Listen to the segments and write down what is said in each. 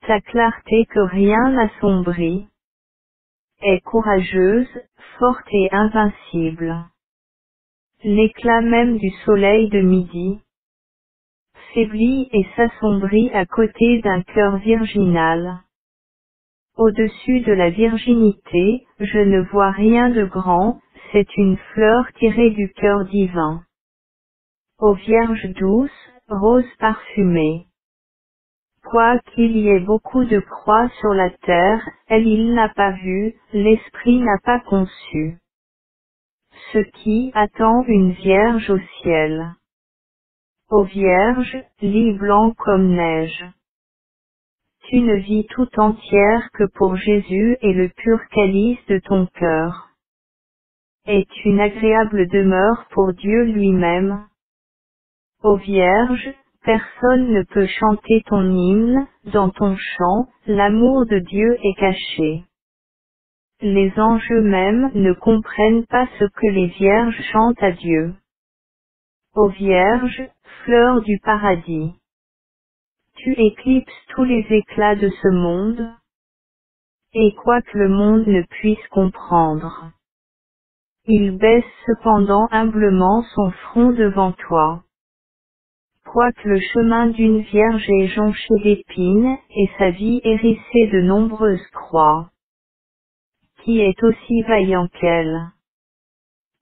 ta clarté que rien n'assombrit, est courageuse, forte et invincible. L'éclat même du soleil de midi faiblit et s'assombrit à côté d'un cœur virginal. Au-dessus de la virginité, je ne vois rien de grand, c'est une fleur tirée du cœur divin. Ô Vierge douce, rose parfumée. Quoiqu'il y ait beaucoup de croix sur la terre, il n'a pas vu, l'Esprit n'a pas conçu. Ce qui attend une Vierge au ciel. Ô Vierge, lit blanc comme neige. Tu ne vis tout entière que pour Jésus et le pur calice de ton cœur. Est une agréable demeure pour Dieu lui-même. Ô Vierge, personne ne peut chanter ton hymne, dans ton chant, l'amour de Dieu est caché. Les anges eux-mêmes ne comprennent pas ce que les vierges chantent à Dieu. Ô Vierge, fleur du paradis. Tu éclipses tous les éclats de ce monde, et quoi que le monde ne puisse comprendre. Il baisse cependant humblement son front devant toi. Quoique le chemin d'une vierge est jonché d'épines, et sa vie hérissée de nombreuses croix. Qui est aussi vaillant qu'elle?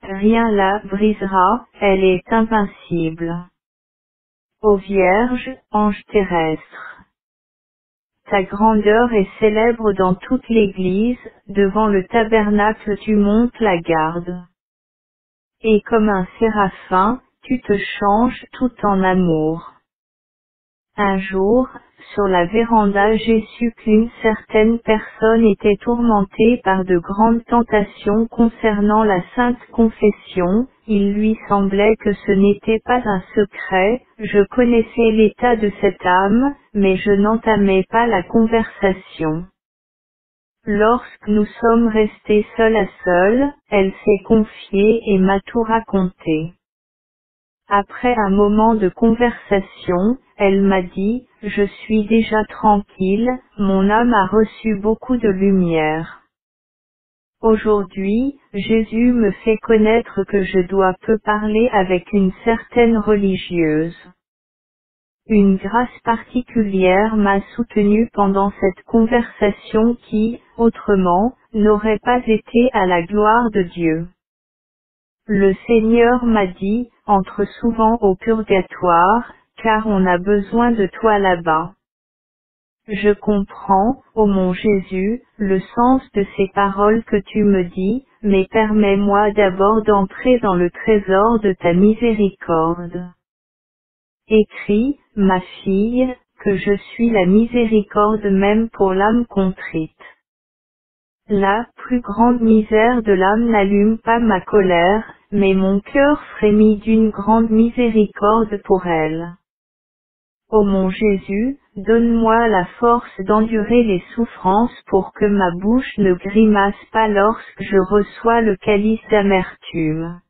Rien la brisera, elle est invincible. Ô Vierge, ange terrestre. Ta grandeur est célèbre dans toute l'Église, devant le tabernacle tu montes la garde. Et comme un séraphin, tu te changes tout en amour. Un jour, sur la véranda j'ai su qu'une certaine personne était tourmentée par de grandes tentations concernant la Sainte Confession, il lui semblait que ce n'était pas un secret, je connaissais l'état de cette âme, mais je n'entamais pas la conversation. Lorsque nous sommes restés seuls à seul, elle s'est confiée et m'a tout raconté. Après un moment de conversation, elle m'a dit, « Je suis déjà tranquille, mon âme a reçu beaucoup de lumière. Aujourd'hui, Jésus me fait connaître que je dois peu parler avec une certaine religieuse. Une grâce particulière m'a soutenue pendant cette conversation qui, autrement, n'aurait pas été à la gloire de Dieu. Le Seigneur m'a dit, entre souvent au purgatoire, car on a besoin de toi là-bas. Je comprends, ô mon Jésus, le sens de ces paroles que tu me dis, mais permets-moi d'abord d'entrer dans le trésor de ta miséricorde. Écris, ma fille, que je suis la miséricorde même pour l'âme contrite. La plus grande misère de l'âme n'allume pas ma colère, mais mon cœur frémit d'une grande miséricorde pour elle. Ô mon Jésus, donne-moi la force d'endurer les souffrances pour que ma bouche ne grimace pas lorsque je reçois le calice d'amertume.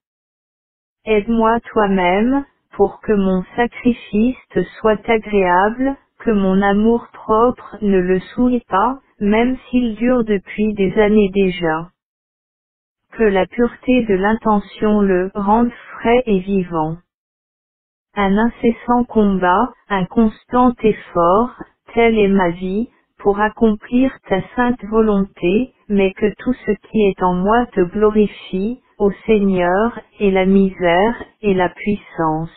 Aide-moi toi-même, pour que mon sacrifice te soit agréable, que mon amour propre ne le souille pas, même s'il dure depuis des années déjà. Que la pureté de l'intention le rende frais et vivant. Un incessant combat, un constant effort, telle est ma vie, pour accomplir ta sainte volonté, mais que tout ce qui est en moi te glorifie, ô Seigneur, et la misère, et la puissance.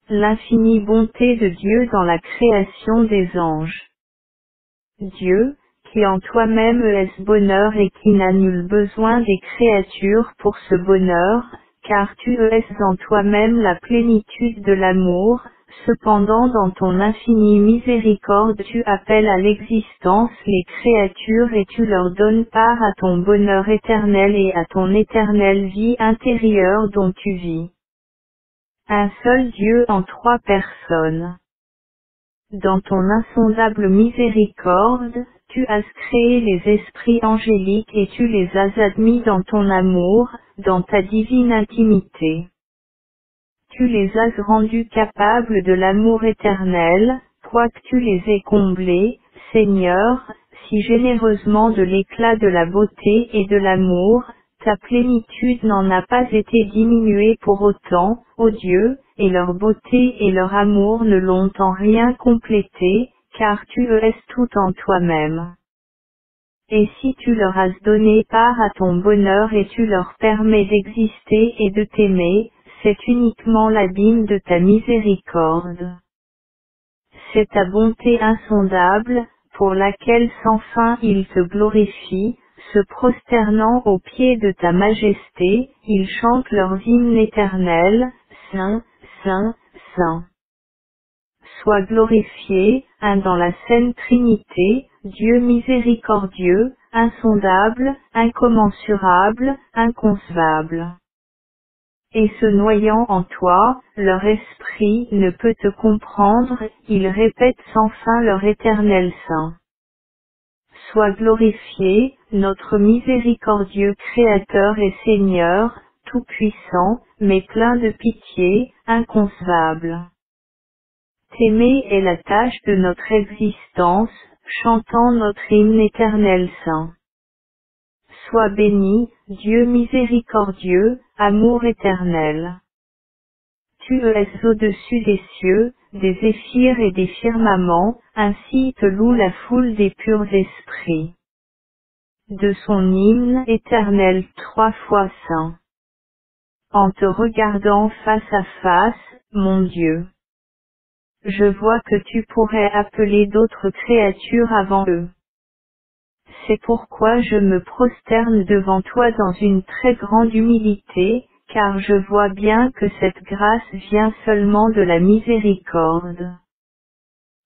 L'infinie bonté de Dieu dans la création des anges. Dieu, qui en toi-même est ce bonheur et qui n'a nul besoin des créatures pour ce bonheur, car tu es en toi-même la plénitude de l'amour, cependant dans ton infinie miséricorde tu appelles à l'existence les créatures et tu leur donnes part à ton bonheur éternel et à ton éternelle vie intérieure dont tu vis. Un seul Dieu en trois personnes. Dans ton insondable miséricorde, tu as créé les esprits angéliques et tu les as admis dans ton amour, dans ta divine intimité. Tu les as rendus capables de l'amour éternel, quoique tu les aies comblés, Seigneur, si généreusement de l'éclat de la beauté et de l'amour, ta plénitude n'en a pas été diminuée pour autant, ô Dieu, et leur beauté et leur amour ne l'ont en rien complété, car tu es tout en toi-même. Et si tu leur as donné part à ton bonheur et tu leur permets d'exister et de t'aimer, c'est uniquement l'abîme de ta miséricorde. C'est ta bonté insondable, pour laquelle sans fin ils te glorifient, se prosternant aux pieds de ta majesté, ils chantent leurs hymnes éternels, Saint, Saint, Saint. Sois glorifié, un dans la Sainte Trinité, Dieu miséricordieux, insondable, incommensurable, inconcevable. Et se noyant en toi, leur esprit ne peut te comprendre, ils répètent sans fin leur éternel Saint. Sois glorifié, notre miséricordieux Créateur et Seigneur, tout-puissant, mais plein de pitié, inconcevable. T'aimer est la tâche de notre existence, chantant notre hymne éternel Saint. Sois béni, Dieu miséricordieux, amour éternel. Tu es au-dessus des cieux, des zéphyrs et des firmaments, ainsi te loue la foule des purs esprits. De son hymne éternel 3 fois saint. En te regardant face à face, mon Dieu. Je vois que tu pourrais appeler d'autres créatures avant eux. C'est pourquoi je me prosterne devant toi dans une très grande humilité, car je vois bien que cette grâce vient seulement de la miséricorde.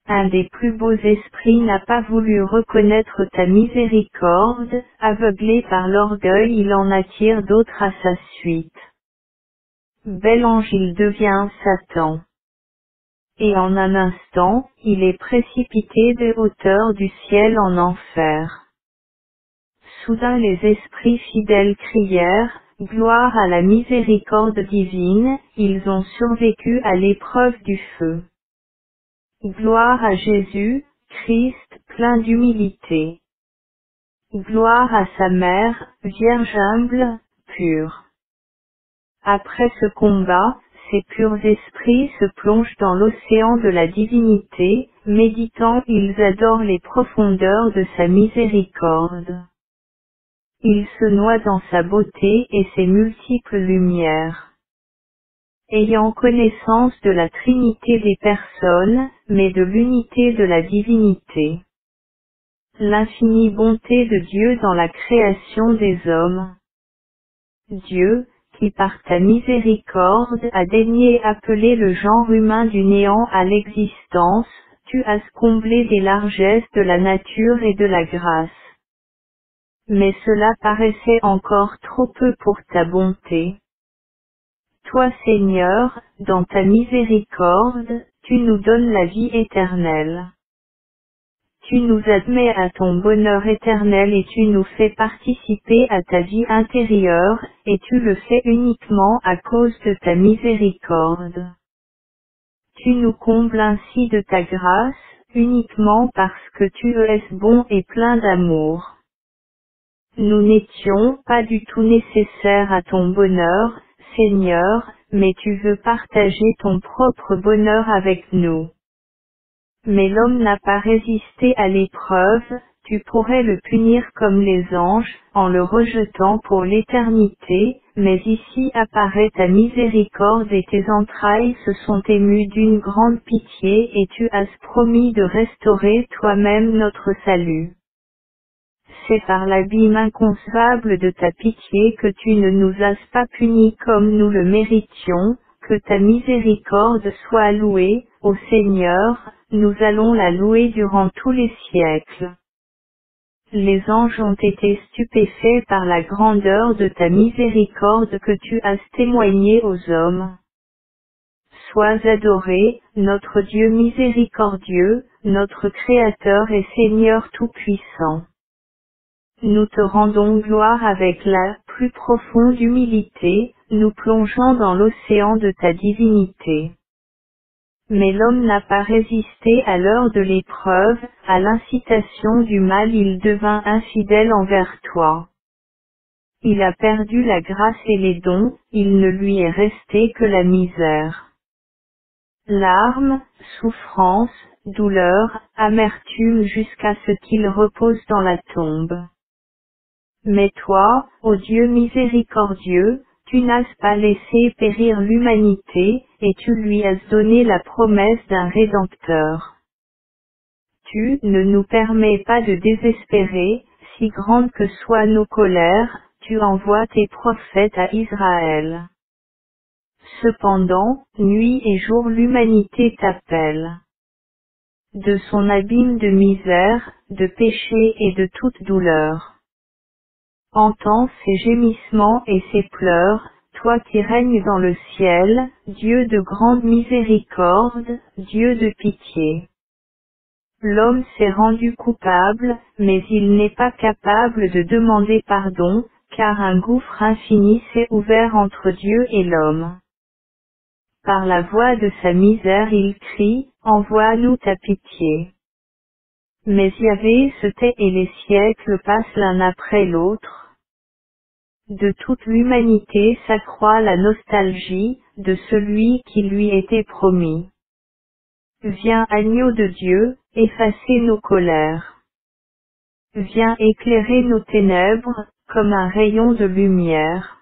Un des plus beaux esprits n'a pas voulu reconnaître ta miséricorde, aveuglé par l'orgueil il en attire d'autres à sa suite. Bel ange il devient Satan. Et en un instant, il est précipité des hauteurs du ciel en enfer. Soudain les esprits fidèles crièrent, « Gloire à la miséricorde divine », ils ont survécu à l'épreuve du feu. Gloire à Jésus, Christ, plein d'humilité. Gloire à sa mère, Vierge humble, pure. Après ce combat, ces purs esprits se plongent dans l'océan de la divinité, méditant ils adorent les profondeurs de sa miséricorde. Ils se noient dans sa beauté et ses multiples lumières. Ayant connaissance de la trinité des personnes, mais de l'unité de la divinité. L'infinie bonté de Dieu dans la création des hommes. Dieu, qui par ta miséricorde a daigné appeler le genre humain du néant à l'existence, tu as comblé des largesses de la nature et de la grâce. Mais cela paraissait encore trop peu pour ta bonté. Toi Seigneur, dans ta miséricorde, tu nous donnes la vie éternelle. Tu nous admets à ton bonheur éternel et tu nous fais participer à ta vie intérieure, et tu le fais uniquement à cause de ta miséricorde. Tu nous combles ainsi de ta grâce, uniquement parce que tu es bon et plein d'amour. Nous n'étions pas du tout nécessaires à ton bonheur, Seigneur, mais tu veux partager ton propre bonheur avec nous. Mais l'homme n'a pas résisté à l'épreuve, tu pourrais le punir comme les anges, en le rejetant pour l'éternité, mais ici apparaît ta miséricorde et tes entrailles se sont émues d'une grande pitié et tu as promis de restaurer toi-même notre salut. C'est par l'abîme inconcevable de ta pitié que tu ne nous as pas punis comme nous le méritions, que ta miséricorde soit louée, ô Seigneur, nous allons la louer durant tous les siècles. Les anges ont été stupéfaits par la grandeur de ta miséricorde que tu as témoignée aux hommes. Sois adoré, notre Dieu miséricordieux, notre Créateur et Seigneur tout-puissant. Nous te rendons gloire avec la plus profonde humilité, nous plongeons dans l'océan de ta divinité. Mais l'homme n'a pas résisté à l'heure de l'épreuve, à l'incitation du mal il devint infidèle envers toi. Il a perdu la grâce et les dons, il ne lui est resté que la misère. Larmes, souffrance, douleur, amertume jusqu'à ce qu'il repose dans la tombe. Mais toi, ô Dieu miséricordieux, tu n'as pas laissé périr l'humanité, et tu lui as donné la promesse d'un Rédempteur. Tu ne nous permets pas de désespérer, si grandes que soient nos colères, tu envoies tes prophètes à Israël. Cependant, nuit et jour l'humanité t'appelle. De son abîme de misère, de péché et de toute douleur. Entends ses gémissements et ses pleurs, toi qui règnes dans le ciel, Dieu de grande miséricorde, Dieu de pitié. L'homme s'est rendu coupable, mais il n'est pas capable de demander pardon, car un gouffre infini s'est ouvert entre Dieu et l'homme. Par la voix de sa misère il crie, envoie-nous ta pitié. Mais Yahvé se tait et les siècles passent l'un après l'autre. De toute l'humanité s'accroît la nostalgie, de celui qui lui était promis. Viens agneau de Dieu, effacer nos colères. Viens éclairer nos ténèbres, comme un rayon de lumière.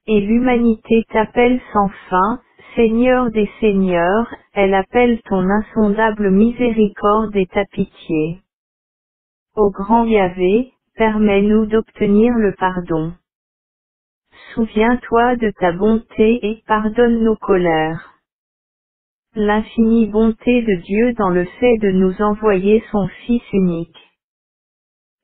Et l'humanité t'appelle sans fin, Seigneur des seigneurs, elle appelle ton insondable miséricorde et ta pitié. Ô grand Yahvé, permets-nous d'obtenir le pardon. Souviens-toi de ta bonté et pardonne nos colères. L'infinie bonté de Dieu dans le fait de nous envoyer son Fils unique.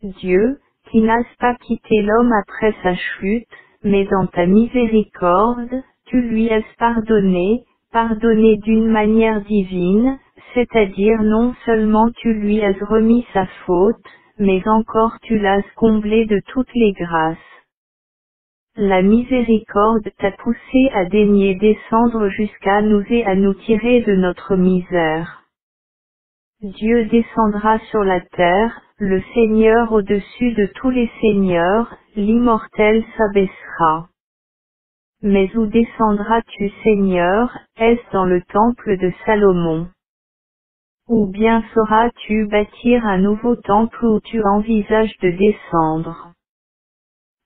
Dieu, qui n'as pas quitté l'homme après sa chute, mais dans ta miséricorde, tu lui as pardonné d'une manière divine, c'est-à-dire non seulement tu lui as remis sa faute, mais encore tu l'as comblé de toutes les grâces. La miséricorde t'a poussé à daigner descendre jusqu'à nous et à nous tirer de notre misère. Dieu descendra sur la terre, le Seigneur au-dessus de tous les seigneurs, l'immortel s'abaissera. Mais où descendras-tu Seigneur, est-ce dans le temple de Salomon? Ou bien sauras-tu bâtir un nouveau temple où tu envisages de descendre?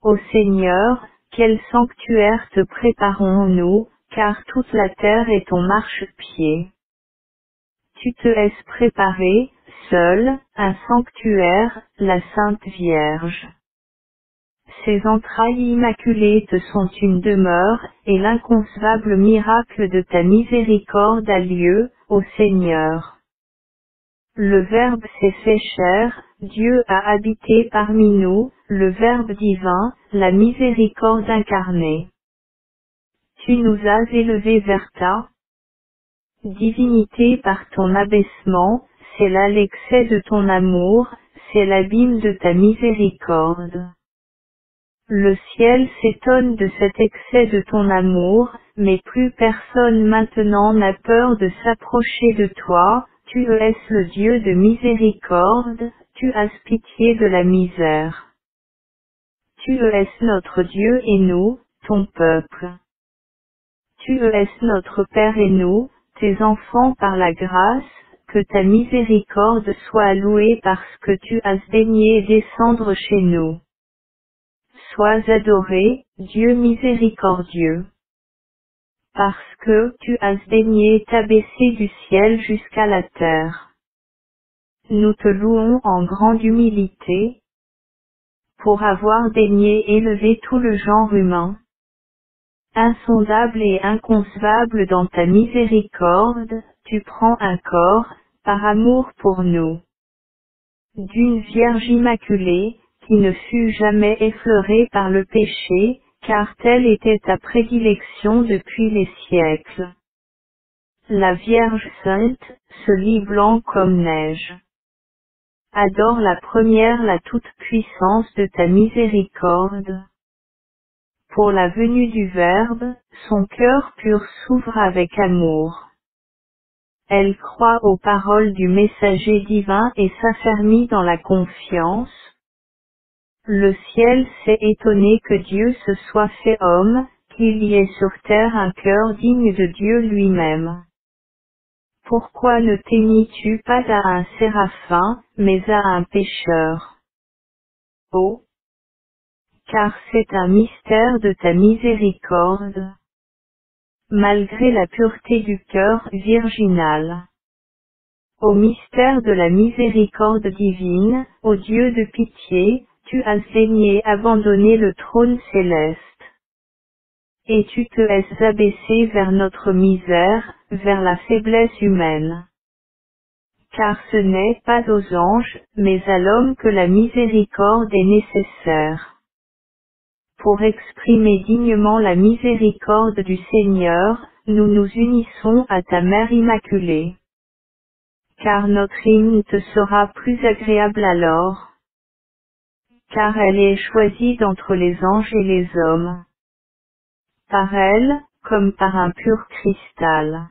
Ô Seigneur, quel sanctuaire te préparons-nous, car toute la terre est ton marchepied. Tu te laisses préparer, seul, un sanctuaire, la Sainte Vierge. Ses entrailles immaculées te sont une demeure, et l'inconcevable miracle de ta miséricorde a lieu, ô Seigneur. Le Verbe s'est fait chair, Dieu a habité parmi nous, le Verbe divin, la miséricorde incarnée. Tu nous as élevés vers ta divinité par ton abaissement, c'est là l'excès de ton amour, c'est l'abîme de ta miséricorde. Le ciel s'étonne de cet excès de ton amour, mais plus personne maintenant n'a peur de s'approcher de toi, tu es le Dieu de miséricorde, tu as pitié de la misère. Tu es notre Dieu et nous, ton peuple. Tu es notre Père et nous, tes enfants par la grâce, que ta miséricorde soit louée parce que tu as daigné descendre chez nous. Sois adoré, Dieu miséricordieux. Parce que tu as daigné t'abaisser du ciel jusqu'à la terre. Nous te louons en grande humilité, pour avoir daigné élever tout le genre humain. Insondable et inconcevable dans ta miséricorde, tu prends un corps, par amour pour nous. D'une Vierge immaculée, qui ne fut jamais effleurée par le péché, car telle était ta prédilection depuis les siècles. La Vierge sainte, ce lit blanc comme neige. Adore la première la toute-puissance de ta miséricorde. Pour la venue du Verbe, son cœur pur s'ouvre avec amour. Elle croit aux paroles du messager divin et s'affermit dans la confiance. Le ciel s'est étonné que Dieu se soit fait homme, qu'il y ait sur terre un cœur digne de Dieu lui-même. Pourquoi ne t'émis-tu pas à un séraphin, mais à un pécheur? Oh! Car c'est un mystère de ta miséricorde. Malgré la pureté du cœur virginal. Au mystère de la miséricorde divine, ô Dieu de pitié, tu as daigné abandonner le trône céleste. Et tu te es abaissé vers notre misère, vers la faiblesse humaine. Car ce n'est pas aux anges, mais à l'homme que la miséricorde est nécessaire. Pour exprimer dignement la miséricorde du Seigneur, nous nous unissons à ta Mère Immaculée. Car notre hymne te sera plus agréable alors. Car elle est choisie d'entre les anges et les hommes. Par elle, comme par un pur cristal.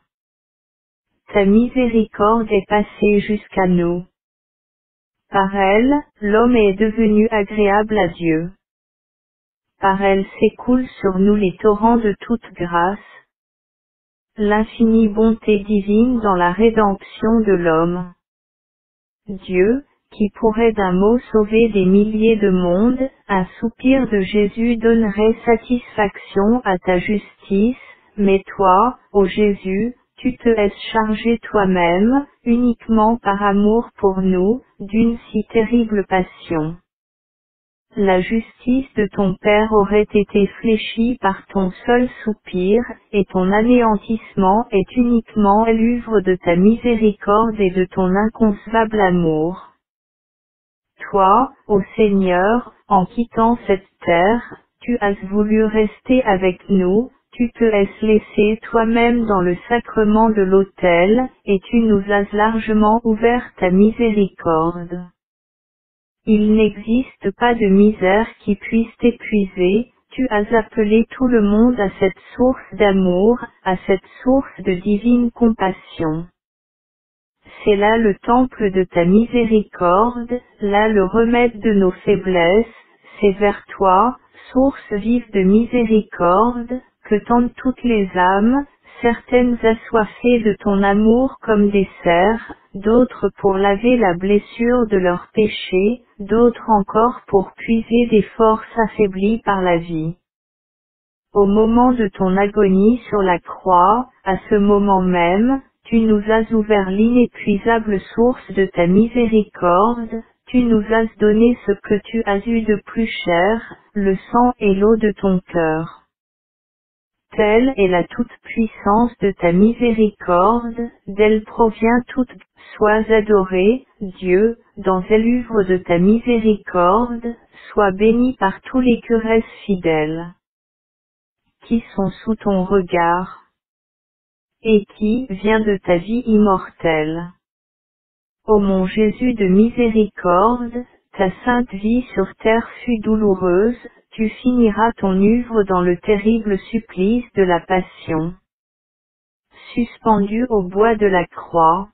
Ta miséricorde est passée jusqu'à nous. Par elle, l'homme est devenu agréable à Dieu. Par elle s'écoulent sur nous les torrents de toute grâce. L'infinie bonté divine dans la rédemption de l'homme. Dieu, qui pourrait d'un mot sauver des milliers de mondes, un soupir de Jésus donnerait satisfaction à ta justice, mais toi, ô Jésus, tu te es chargé toi-même, uniquement par amour pour nous, d'une si terrible passion. La justice de ton Père aurait été fléchie par ton seul soupir, et ton anéantissement est uniquement l'œuvre de ta miséricorde et de ton inconcevable amour. Toi, ô Seigneur, en quittant cette terre, tu as voulu rester avec nous, tu te es laissé toi-même dans le sacrement de l'autel, et tu nous as largement ouvert ta miséricorde. Il n'existe pas de misère qui puisse t'épuiser, tu as appelé tout le monde à cette source d'amour, à cette source de divine compassion. C'est là le temple de ta miséricorde, là le remède de nos faiblesses, c'est vers toi, source vive de miséricorde, que tendent toutes les âmes, certaines assoiffées de ton amour comme des cerfs, d'autres pour laver la blessure de leurs péchés, d'autres encore pour puiser des forces affaiblies par la vie. Au moment de ton agonie sur la croix, à ce moment même, tu nous as ouvert l'inépuisable source de ta miséricorde, tu nous as donné ce que tu as eu de plus cher, le sang et l'eau de ton cœur. Telle est la toute-puissance de ta miséricorde, d'elle provient toute. Sois adoré, Dieu, dans l'œuvre de ta miséricorde, sois béni par tous les cœurs fidèles qui sont sous ton regard, et qui vient de ta vie immortelle. Ô mon Jésus de miséricorde, ta sainte vie sur terre fut douloureuse, tu finiras ton œuvre dans le terrible supplice de la passion. Suspendu au bois de la croix.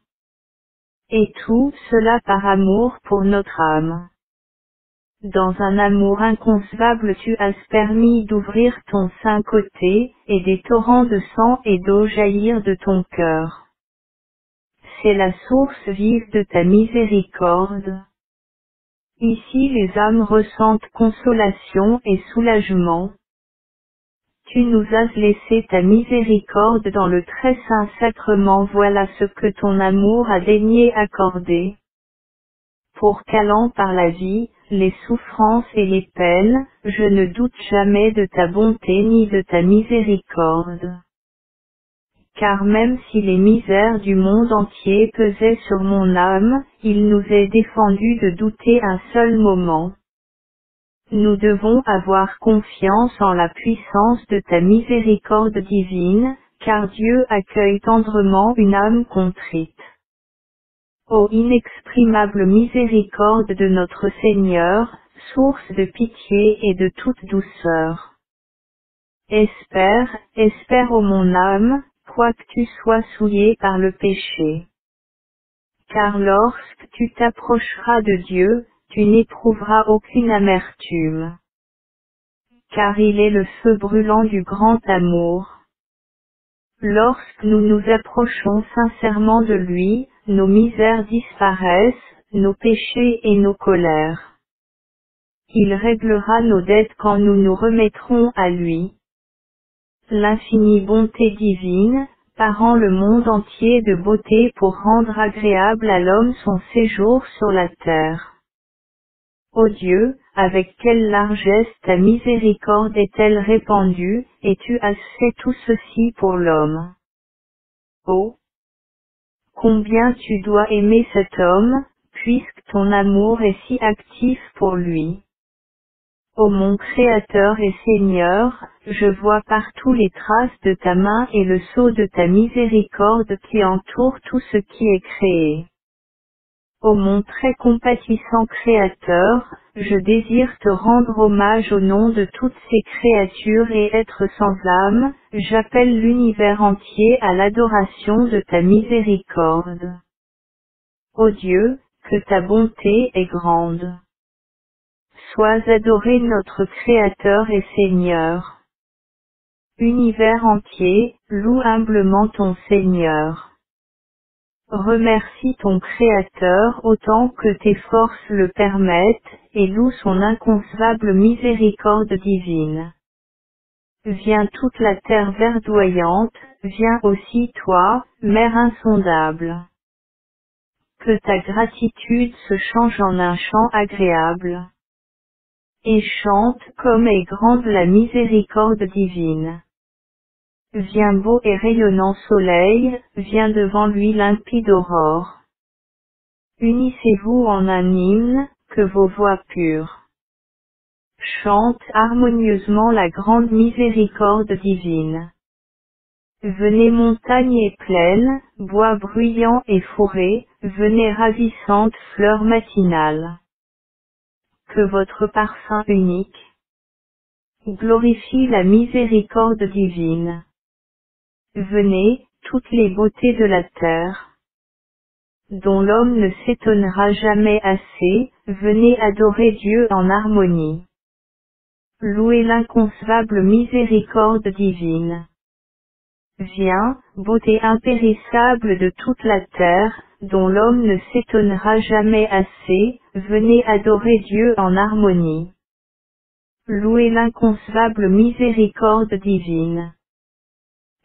Et tout cela par amour pour notre âme. Dans un amour inconcevable tu as permis d'ouvrir ton saint côté, et des torrents de sang et d'eau jaillir de ton cœur. C'est la source vive de ta miséricorde. Ici les âmes ressentent consolation et soulagement. Tu nous as laissé ta miséricorde dans le très saint sacrement, voilà ce que ton amour a daigné accorder. Pour qu'allant par la vie, les souffrances et les peines, je ne doute jamais de ta bonté ni de ta miséricorde. Car même si les misères du monde entier pesaient sur mon âme, il nous est défendu de douter un seul moment. Nous devons avoir confiance en la puissance de ta miséricorde divine, car Dieu accueille tendrement une âme contrite. Ô inexprimable miséricorde de notre Seigneur, source de pitié et de toute douceur. Espère, ô mon âme, quoique tu sois souillé par le péché. Car lorsque tu t'approcheras de Dieu, tu n'éprouveras aucune amertume. Car il est le feu brûlant du grand amour. Lorsque nous nous approchons sincèrement de lui, nos misères disparaissent, nos péchés et nos colères. Il réglera nos dettes quand nous nous remettrons à lui. L'infinie bonté divine, parant le monde entier de beauté pour rendre agréable à l'homme son séjour sur la terre. Ô Dieu, avec quelle largesse ta miséricorde est-elle répandue, et tu as fait tout ceci pour l'homme. Oh, combien tu dois aimer cet homme, puisque ton amour est si actif pour lui. Ô mon Créateur et Seigneur, je vois partout les traces de ta main et le sceau de ta miséricorde qui entoure tout ce qui est créé. Ô mon très compatissant Créateur, je désire te rendre hommage au nom de toutes ces créatures et être sans âme, j'appelle l'univers entier à l'adoration de ta miséricorde. Ô Dieu, que ta bonté est grande. Sois adoré notre Créateur et Seigneur. Univers entier, loue humblement ton Seigneur. Remercie ton Créateur autant que tes forces le permettent, et loue son inconcevable miséricorde divine. Viens toute la terre verdoyante, viens aussi toi, mer insondable. Que ta gratitude se change en un chant agréable. Et chante comme est grande la miséricorde divine. Viens beau et rayonnant soleil, viens devant lui limpide aurore. Unissez-vous en un hymne, que vos voix pures chantent harmonieusement la grande miséricorde divine. Venez montagnes et plaines, bois bruyants et forêts, venez ravissantes fleurs matinales. Que votre parfum unique glorifie la miséricorde divine. Venez, toutes les beautés de la terre, dont l'homme ne s'étonnera jamais assez, venez adorer Dieu en harmonie. Louez l'inconcevable miséricorde divine. Viens, beauté impérissable de toute la terre, dont l'homme ne s'étonnera jamais assez, venez adorer Dieu en harmonie. Louez l'inconcevable miséricorde divine.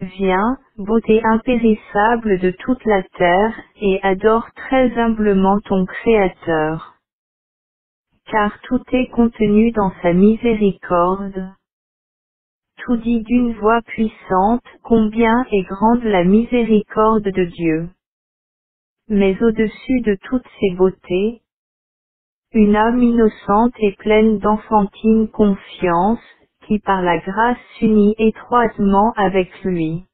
Viens, beauté impérissable de toute la terre, et adore très humblement ton Créateur. Car tout est contenu dans sa miséricorde. Tout dit d'une voix puissante, combien est grande la miséricorde de Dieu. Mais au-dessus de toutes ces beautés, une âme innocente et pleine d'enfantine confiance, qui par la grâce s'unit étroitement avec lui,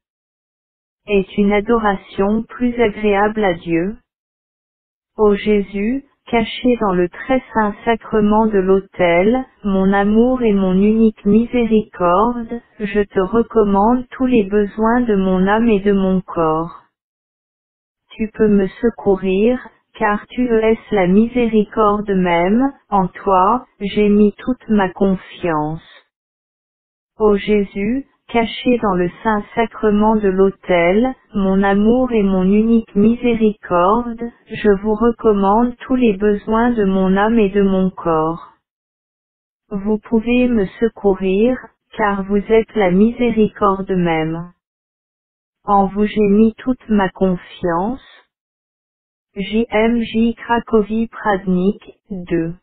est une adoration plus agréable à Dieu. Ô Jésus, caché dans le très saint sacrement de l'autel, mon amour et mon unique miséricorde, je te recommande tous les besoins de mon âme et de mon corps. Tu peux me secourir, car tu es la miséricorde même, en toi, j'ai mis toute ma confiance. Ô Jésus, caché dans le saint sacrement de l'autel, mon amour et mon unique miséricorde, je vous recommande tous les besoins de mon âme et de mon corps. Vous pouvez me secourir, car vous êtes la miséricorde même. En vous j'ai mis toute ma confiance. JMJ Cracovie Pradnik, 2.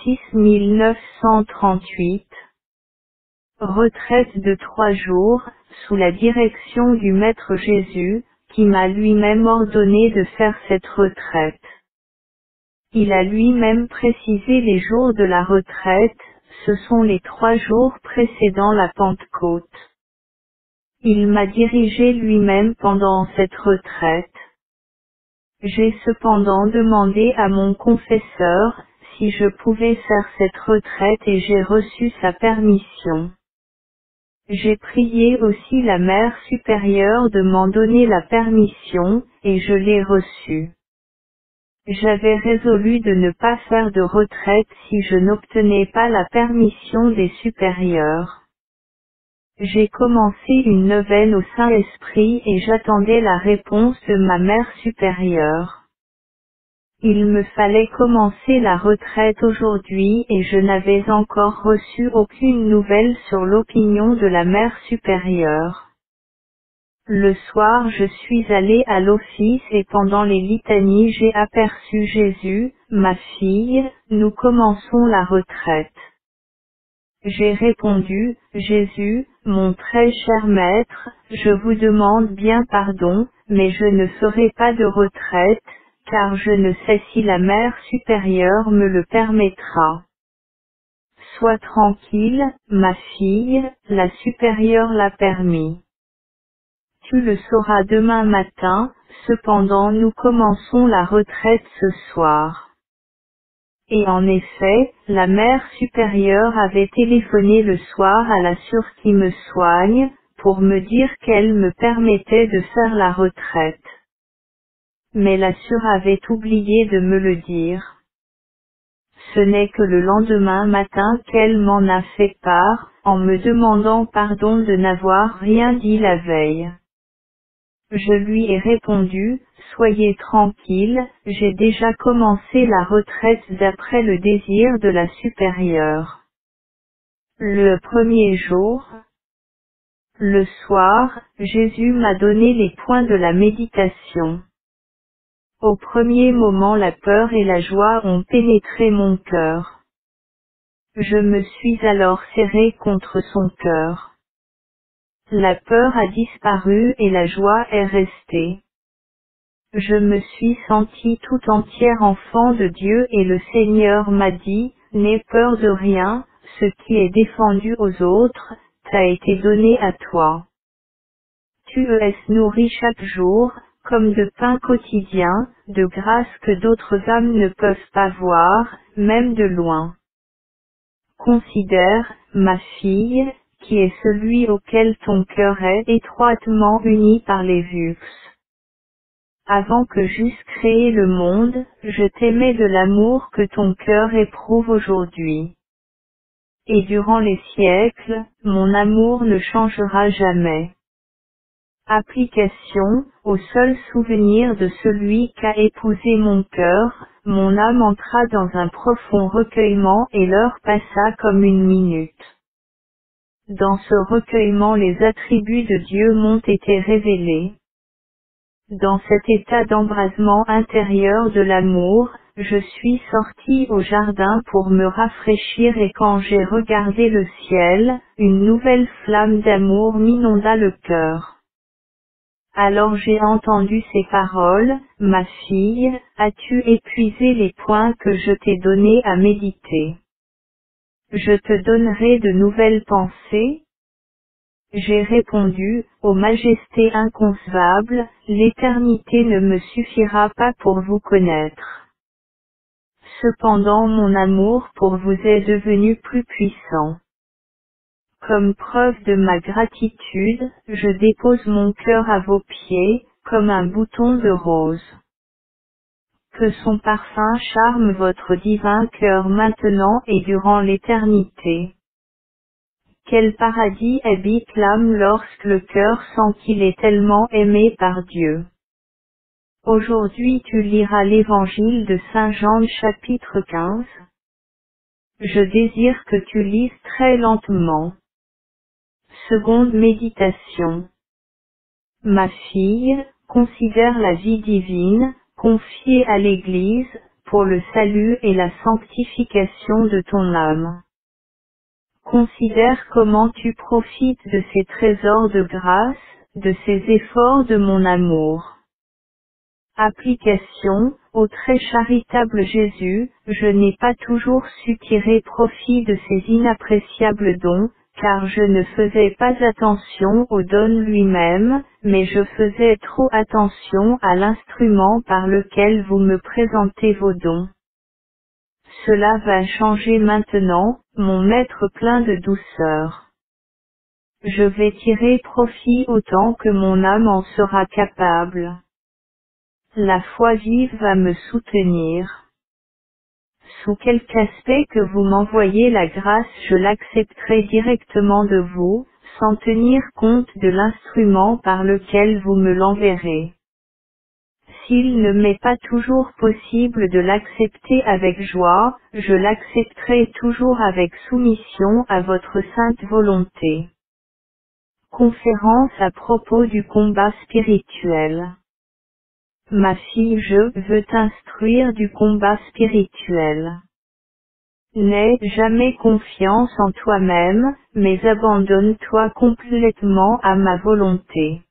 6938. Retraite de 3 jours, sous la direction du Maître Jésus, qui m'a lui-même ordonné de faire cette retraite. Il a lui-même précisé les jours de la retraite, ce sont les 3 jours précédant la Pentecôte. Il m'a dirigé lui-même pendant cette retraite. J'ai cependant demandé à mon confesseur, si je pouvais faire cette retraite et j'ai reçu sa permission. J'ai prié aussi la Mère supérieure de m'en donner la permission, et je l'ai reçue. J'avais résolu de ne pas faire de retraite si je n'obtenais pas la permission des supérieurs. J'ai commencé une neuvaine au Saint-Esprit et j'attendais la réponse de ma Mère supérieure. Il me fallait commencer la retraite aujourd'hui et je n'avais encore reçu aucune nouvelle sur l'opinion de la Mère supérieure. Le soir je suis allé à l'office et pendant les litanies j'ai aperçu Jésus, ma fille, nous commençons la retraite. J'ai répondu, Jésus, mon très cher maître, je vous demande bien pardon, mais je ne ferai pas de retraite, car je ne sais si la Mère supérieure me le permettra. Sois tranquille, ma fille, la supérieure l'a permis. Tu le sauras demain matin, cependant nous commençons la retraite ce soir. Et en effet, la Mère supérieure avait téléphoné le soir à la sûre qui me soigne, pour me dire qu'elle me permettait de faire la retraite. Mais la sûre avait oublié de me le dire. Ce n'est que le lendemain matin qu'elle m'en a fait part, en me demandant pardon de n'avoir rien dit la veille. Je lui ai répondu, soyez tranquille, j'ai déjà commencé la retraite d'après le désir de la supérieure. Le premier jour, le soir, Jésus m'a donné les points de la méditation. Au premier moment la peur et la joie ont pénétré mon cœur. Je me suis alors serré contre son cœur. La peur a disparu et la joie est restée. Je me suis sentie tout entière enfant de Dieu et le Seigneur m'a dit, n'aie peur de rien, ce qui est défendu aux autres, t'a été donné à toi. Tu es nourri chaque jour, comme de pain quotidien, de grâce que d'autres âmes ne peuvent pas voir, même de loin. Considère, ma fille, qui est celui auquel ton cœur est étroitement uni par les vues. Avant que j'eusse créé le monde, je t'aimais de l'amour que ton cœur éprouve aujourd'hui. Et durant les siècles, mon amour ne changera jamais. Application, au seul souvenir de celui qu'a épousé mon cœur, mon âme entra dans un profond recueillement et l'heure passa comme une minute. Dans ce recueillement les attributs de Dieu m'ont été révélés. Dans cet état d'embrasement intérieur de l'amour, je suis sorti au jardin pour me rafraîchir et quand j'ai regardé le ciel, une nouvelle flamme d'amour m'inonda le cœur. Alors j'ai entendu ces paroles, ma fille, as-tu épuisé les points que je t'ai donnés à méditer? Je te donnerai de nouvelles pensées? J'ai répondu, ô majesté inconcevable, l'éternité ne me suffira pas pour vous connaître. Cependant mon amour pour vous est devenu plus puissant. Comme preuve de ma gratitude, je dépose mon cœur à vos pieds, comme un bouton de rose. Que son parfum charme votre divin cœur maintenant et durant l'éternité. Quel paradis habite l'âme lorsque le cœur sent qu'il est tellement aimé par Dieu. Aujourd'hui tu liras l'évangile de Saint Jean chapitre 15. Je désire que tu lises très lentement. Seconde méditation. Ma fille, considère la vie divine, confiée à l'Église, pour le salut et la sanctification de ton âme. Considère comment tu profites de ces trésors de grâce, de ces efforts de mon amour. Application, ô très charitable Jésus, je n'ai pas toujours su tirer profit de ces inappréciables dons, car je ne faisais pas attention au don lui-même, mais je faisais trop attention à l'instrument par lequel vous me présentez vos dons. Cela va changer maintenant, mon maître plein de douceur. Je vais tirer profit autant que mon âme en sera capable. La foi vive va me soutenir. Sous quelque aspect que vous m'envoyez la grâce, je l'accepterai directement de vous, sans tenir compte de l'instrument par lequel vous me l'enverrez. S'il ne m'est pas toujours possible de l'accepter avec joie, je l'accepterai toujours avec soumission à votre sainte volonté. Conférence à propos du combat spirituel. Ma fille, je veux t'instruire du combat spirituel. N'aie jamais confiance en toi-même, mais abandonne-toi complètement à ma volonté.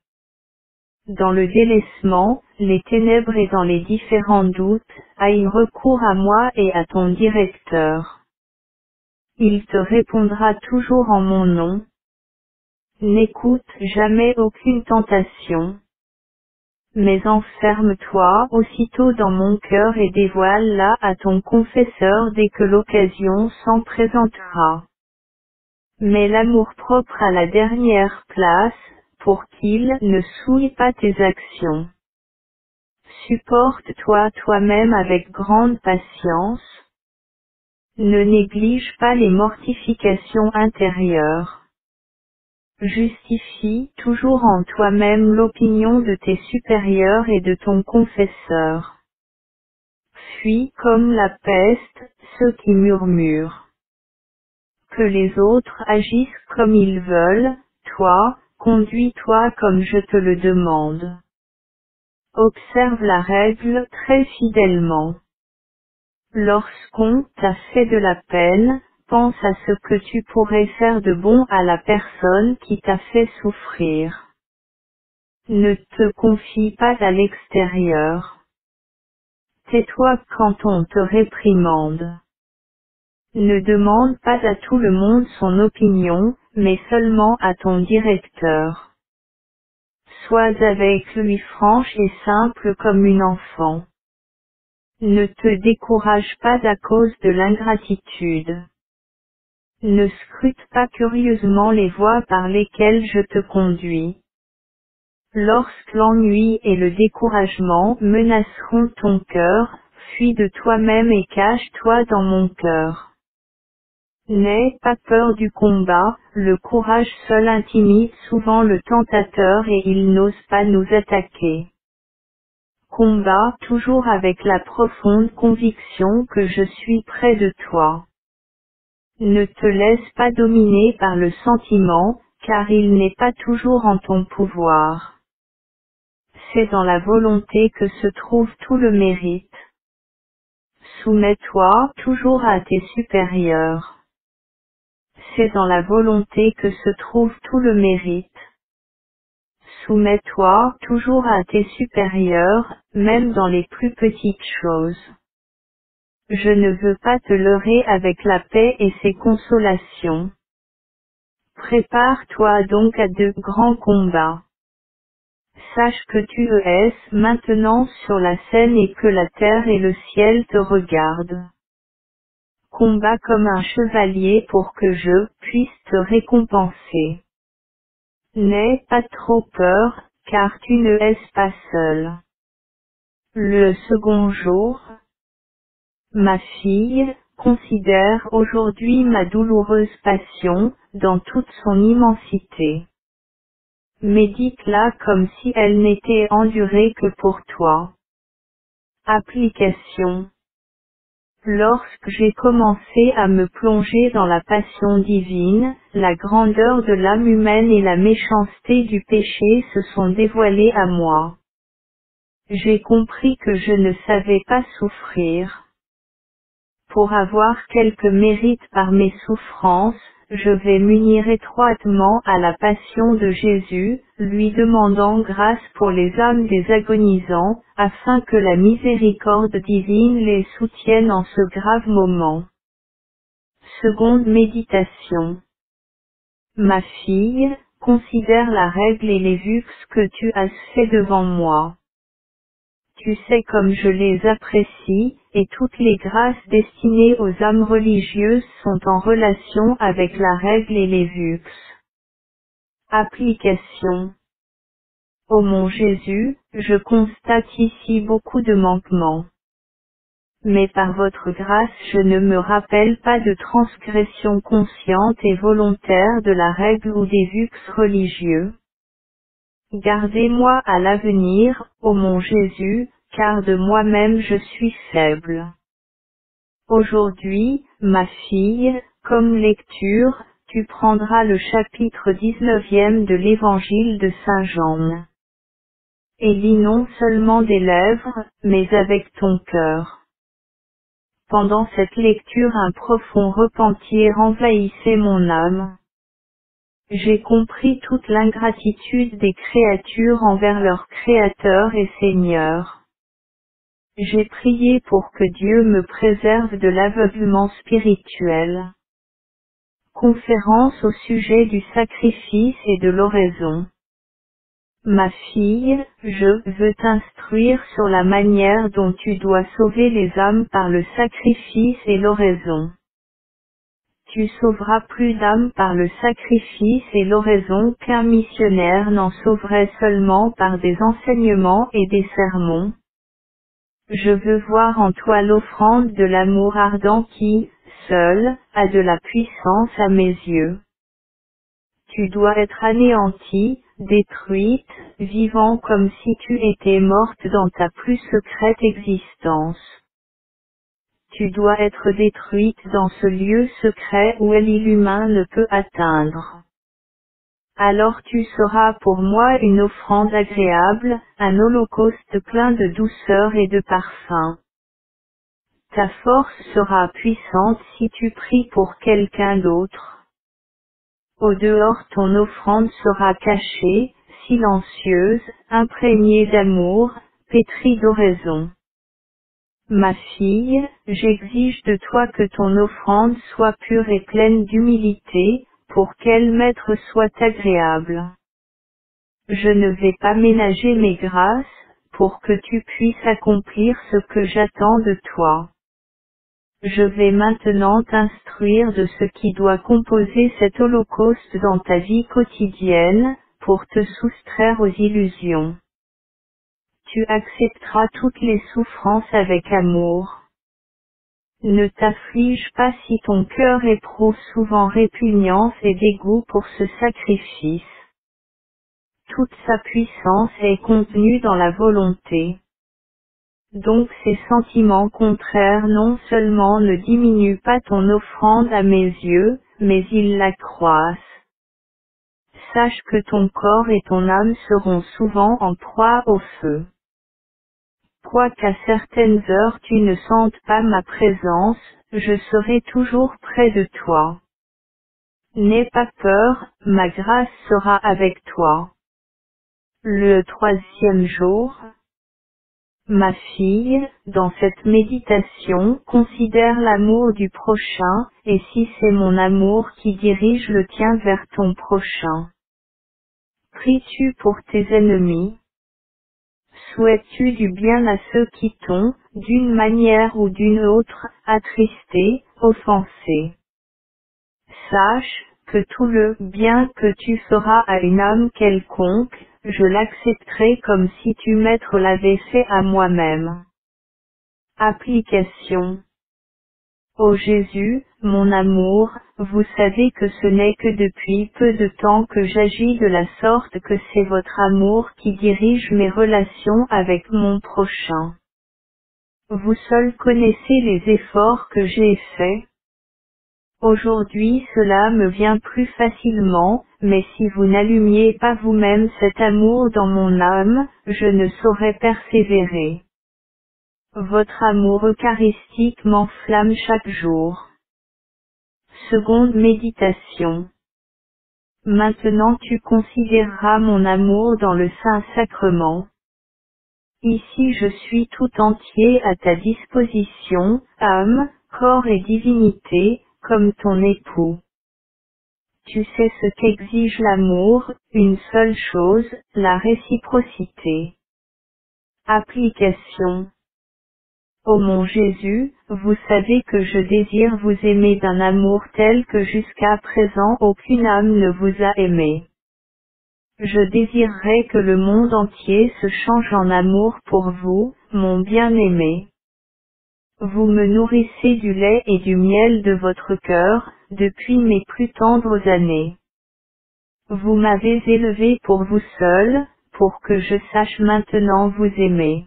Dans le délaissement, les ténèbres et dans les différents doutes, aie recours à moi et à ton directeur. Il te répondra toujours en mon nom. N'écoute jamais aucune tentation. Mais enferme-toi aussitôt dans mon cœur et dévoile-la à ton confesseur dès que l'occasion s'en présentera. Mets l'amour-propre à la dernière place, pour qu'il ne souille pas tes actions. Supporte-toi toi-même avec grande patience. Ne néglige pas les mortifications intérieures. Justifie toujours en toi-même l'opinion de tes supérieurs et de ton confesseur. Fuis comme la peste ceux qui murmurent. Que les autres agissent comme ils veulent, toi, conduis-toi comme je te le demande. Observe la règle très fidèlement. Lorsqu'on t'a fait de la peine, pense à ce que tu pourrais faire de bon à la personne qui t'a fait souffrir. Ne te confie pas à l'extérieur. Tais-toi quand on te réprimande. Ne demande pas à tout le monde son opinion, mais seulement à ton directeur. Sois avec lui franche et simple comme une enfant. Ne te décourage pas à cause de l'ingratitude. Ne scrute pas curieusement les voies par lesquelles je te conduis. Lorsque l'ennui et le découragement menaceront ton cœur, fuis de toi-même et cache-toi dans mon cœur. N'aie pas peur du combat, le courage seul intimide souvent le tentateur et il n'ose pas nous attaquer. Combat toujours avec la profonde conviction que je suis près de toi. Ne te laisse pas dominer par le sentiment, car il n'est pas toujours en ton pouvoir. C'est dans la volonté que se trouve tout le mérite. Soumets-toi toujours à tes supérieurs. C'est dans la volonté que se trouve tout le mérite. Soumets-toi toujours à tes supérieurs, même dans les plus petites choses. Je ne veux pas te leurrer avec la paix et ses consolations. Prépare-toi donc à de grands combats. Sache que tu es maintenant sur la scène et que la terre et le ciel te regardent. Combat comme un chevalier pour que je puisse te récompenser. N'aie pas trop peur, car tu ne es pas seul. Le second jour, ma fille, considère aujourd'hui ma douloureuse passion, dans toute son immensité. Médite-la comme si elle n'était endurée que pour toi. Application. Lorsque j'ai commencé à me plonger dans la passion divine, la grandeur de l'âme humaine et la méchanceté du péché se sont dévoilées à moi. J'ai compris que je ne savais pas souffrir. Pour avoir quelque mérite par mes souffrances, je vais m'unir étroitement à la passion de Jésus, lui demandant grâce pour les âmes des agonisants, afin que la miséricorde divine les soutienne en ce grave moment. Seconde méditation. Ma fille, considère la règle et les vues que tu as fait devant moi. Tu sais comme je les apprécie, et toutes les grâces destinées aux âmes religieuses sont en relation avec la règle et les vues. Application. Ô mon Jésus, je constate ici beaucoup de manquements. Mais par votre grâce je ne me rappelle pas de transgression consciente et volontaire de la règle ou des vues religieux. Gardez-moi à l'avenir, ô mon Jésus, car de moi-même je suis faible. Aujourd'hui, ma fille, comme lecture, tu prendras le chapitre 19e de l'Évangile de Saint Jean. Et lis non seulement des lèvres, mais avec ton cœur. Pendant cette lecture un profond repentir envahissait mon âme. J'ai compris toute l'ingratitude des créatures envers leur Créateur et Seigneur. J'ai prié pour que Dieu me préserve de l'aveuglement spirituel. Conférence au sujet du sacrifice et de l'oraison. Ma fille, je veux t'instruire sur la manière dont tu dois sauver les âmes par le sacrifice et l'oraison. Tu sauveras plus d'âmes par le sacrifice et l'oraison qu'un missionnaire n'en sauverait seulement par des enseignements et des sermons. Je veux voir en toi l'offrande de l'amour ardent qui, seul, a de la puissance à mes yeux. Tu dois être anéantie, détruite, vivant comme si tu étais morte dans ta plus secrète existence. Tu dois être détruite dans ce lieu secret où l'œil humain ne peut atteindre. Alors tu seras pour moi une offrande agréable, un holocauste plein de douceur et de parfum. Ta force sera puissante si tu pries pour quelqu'un d'autre. Au dehors ton offrande sera cachée, silencieuse, imprégnée d'amour, pétrie d'oraison. Ma fille, j'exige de toi que ton offrande soit pure et pleine d'humilité, pour qu'elle maître soit agréable. Je ne vais pas ménager mes grâces, pour que tu puisses accomplir ce que j'attends de toi. Je vais maintenant t'instruire de ce qui doit composer cet holocauste dans ta vie quotidienne, pour te soustraire aux illusions. Tu accepteras toutes les souffrances avec amour. Ne t'afflige pas si ton cœur éprouve souvent répugnance et dégoût pour ce sacrifice. Toute sa puissance est contenue dans la volonté. Donc ces sentiments contraires non seulement ne diminuent pas ton offrande à mes yeux, mais ils l'accroissent. Sache que ton corps et ton âme seront souvent en proie au feu. Quoiqu'à certaines heures tu ne sentes pas ma présence, je serai toujours près de toi. N'aie pas peur, ma grâce sera avec toi. Le 3e jour. Ma fille, dans cette méditation, considère l'amour du prochain, et si c'est mon amour qui dirige le tien vers ton prochain. Pries-tu pour tes ennemis? Souhaites-tu du bien à ceux qui t'ont, d'une manière ou d'une autre, attristé, offensé? Sache, que tout le bien que tu feras à une âme quelconque, je l'accepterai comme si tu m'être l'avais fait à moi-même. Application. Ô Jésus, mon amour, vous savez que ce n'est que depuis peu de temps que j'agis de la sorte que c'est votre amour qui dirige mes relations avec mon prochain. Vous seul connaissez les efforts que j'ai faits. Aujourd'hui cela me vient plus facilement, mais si vous n'allumiez pas vous-même cet amour dans mon âme, je ne saurais persévérer. Votre amour eucharistique m'enflamme chaque jour. Seconde méditation. Maintenant tu considéreras mon amour dans le Saint-Sacrement. Ici je suis tout entier à ta disposition, âme, corps et divinité, comme ton époux. Tu sais ce qu'exige l'amour, une seule chose, la réciprocité. Application. Ô mon Jésus, vous savez que je désire vous aimer d'un amour tel que jusqu'à présent aucune âme ne vous a aimé. Je désirerais que le monde entier se change en amour pour vous, mon bien-aimé. Vous me nourrissez du lait et du miel de votre cœur, depuis mes plus tendres années. Vous m'avez élevé pour vous seul, pour que je sache maintenant vous aimer.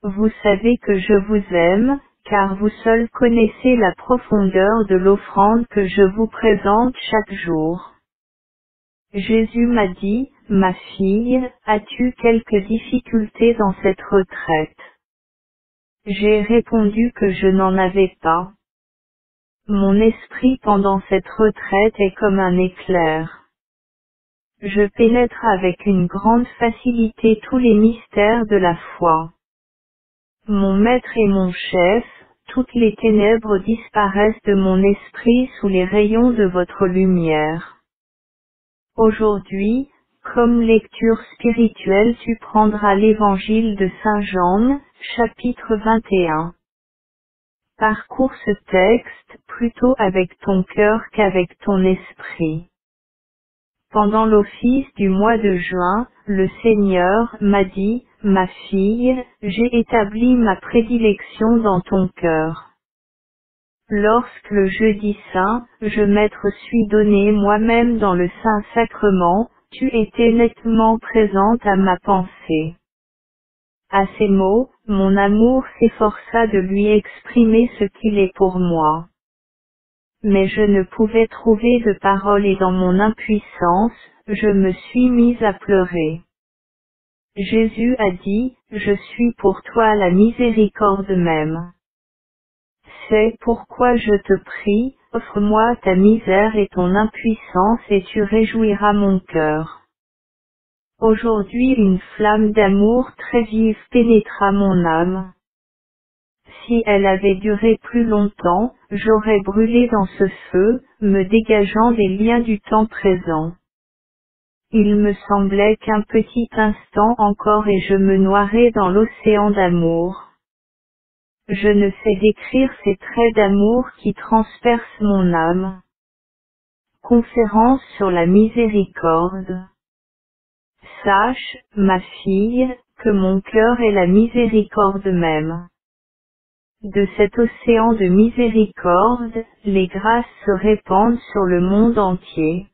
Vous savez que je vous aime, car vous seul connaissez la profondeur de l'offrande que je vous présente chaque jour. Jésus m'a dit, ma fille, as-tu quelques difficultés dans cette retraite? J'ai répondu que je n'en avais pas. Mon esprit pendant cette retraite est comme un éclair. Je pénètre avec une grande facilité tous les mystères de la foi. Mon maître et mon chef, toutes les ténèbres disparaissent de mon esprit sous les rayons de votre lumière. Aujourd'hui, comme lecture spirituelle, tu prendras l'évangile de Saint Jean, chapitre 21. Parcours ce texte plutôt avec ton cœur qu'avec ton esprit. Pendant l'office du mois de juin, le Seigneur m'a dit, ma fille, j'ai établi ma prédilection dans ton cœur. Lorsque le jeudi saint, je m'être suis donné moi-même dans le Saint-Sacrement, tu étais nettement présente à ma pensée. À ces mots, mon amour s'efforça de lui exprimer ce qu'il est pour moi. Mais je ne pouvais trouver de paroles et dans mon impuissance, je me suis mise à pleurer. Jésus a dit, je suis pour toi la miséricorde même. C'est pourquoi je te prie, offre-moi ta misère et ton impuissance et tu réjouiras mon cœur. Aujourd'hui une flamme d'amour très vive pénétra mon âme. Si elle avait duré plus longtemps, j'aurais brûlé dans ce feu, me dégageant des liens du temps présent. Il me semblait qu'un petit instant encore et je me noierais dans l'océan d'amour. Je ne sais décrire ces traits d'amour qui transpercent mon âme. Conférence sur la miséricorde. Sache, ma fille, que mon cœur est la miséricorde même. De cet océan de miséricorde, les grâces se répandent sur le monde entier.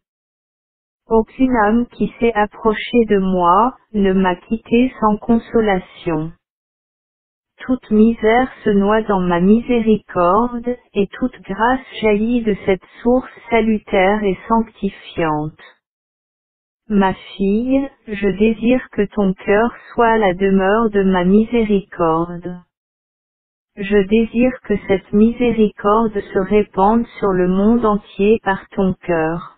Aucune âme qui s'est approchée de moi, ne m'a quitté sans consolation. Toute misère se noie dans ma miséricorde, et toute grâce jaillit de cette source salutaire et sanctifiante. Ma fille, je désire que ton cœur soit la demeure de ma miséricorde. Je désire que cette miséricorde se répande sur le monde entier par ton cœur.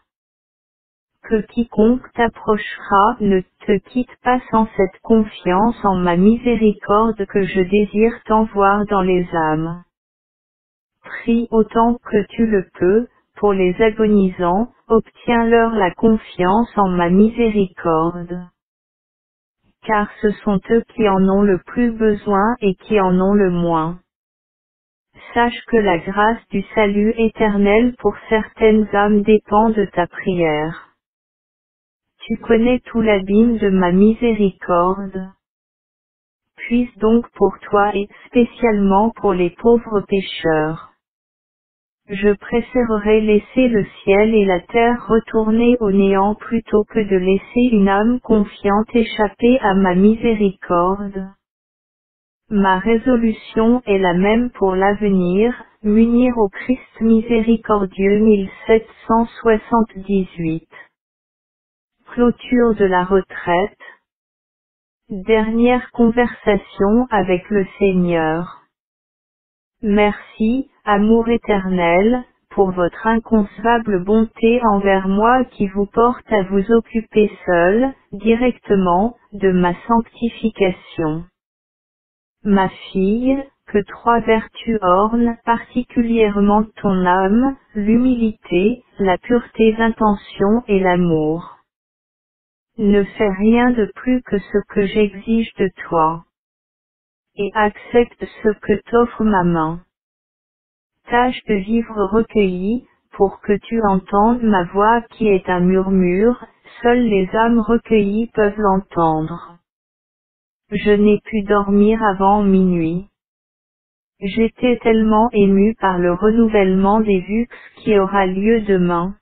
Que quiconque t'approchera ne te quitte pas sans cette confiance en ma miséricorde que je désire tant voir dans les âmes. Prie autant que tu le peux, pour les agonisants, obtiens-leur la confiance en ma miséricorde. Car ce sont eux qui en ont le plus besoin et qui en ont le moins. Sache que la grâce du salut éternel pour certaines âmes dépend de ta prière. Tu connais tout l'abîme de ma miséricorde. Puisse donc pour toi et spécialement pour les pauvres pécheurs. Je préférerais laisser le ciel et la terre retourner au néant plutôt que de laisser une âme confiante échapper à ma miséricorde. Ma résolution est la même pour l'avenir, m'unir au Christ miséricordieux 1778. Clôture de la retraite. Dernière conversation avec le Seigneur. Merci, amour éternel, pour votre inconcevable bonté envers moi qui vous porte à vous occuper seul, directement, de ma sanctification. Ma fille, que trois vertus ornent particulièrement ton âme, l'humilité, la pureté d'intention et l'amour. Ne fais rien de plus que ce que j'exige de toi. Et accepte ce que t'offre ma main. Tâche de vivre recueilli, pour que tu entendes ma voix qui est un murmure, Seules les âmes recueillies peuvent l'entendre. Je n'ai pu dormir avant minuit. J'étais tellement ému par le renouvellement des VUX qui aura lieu demain.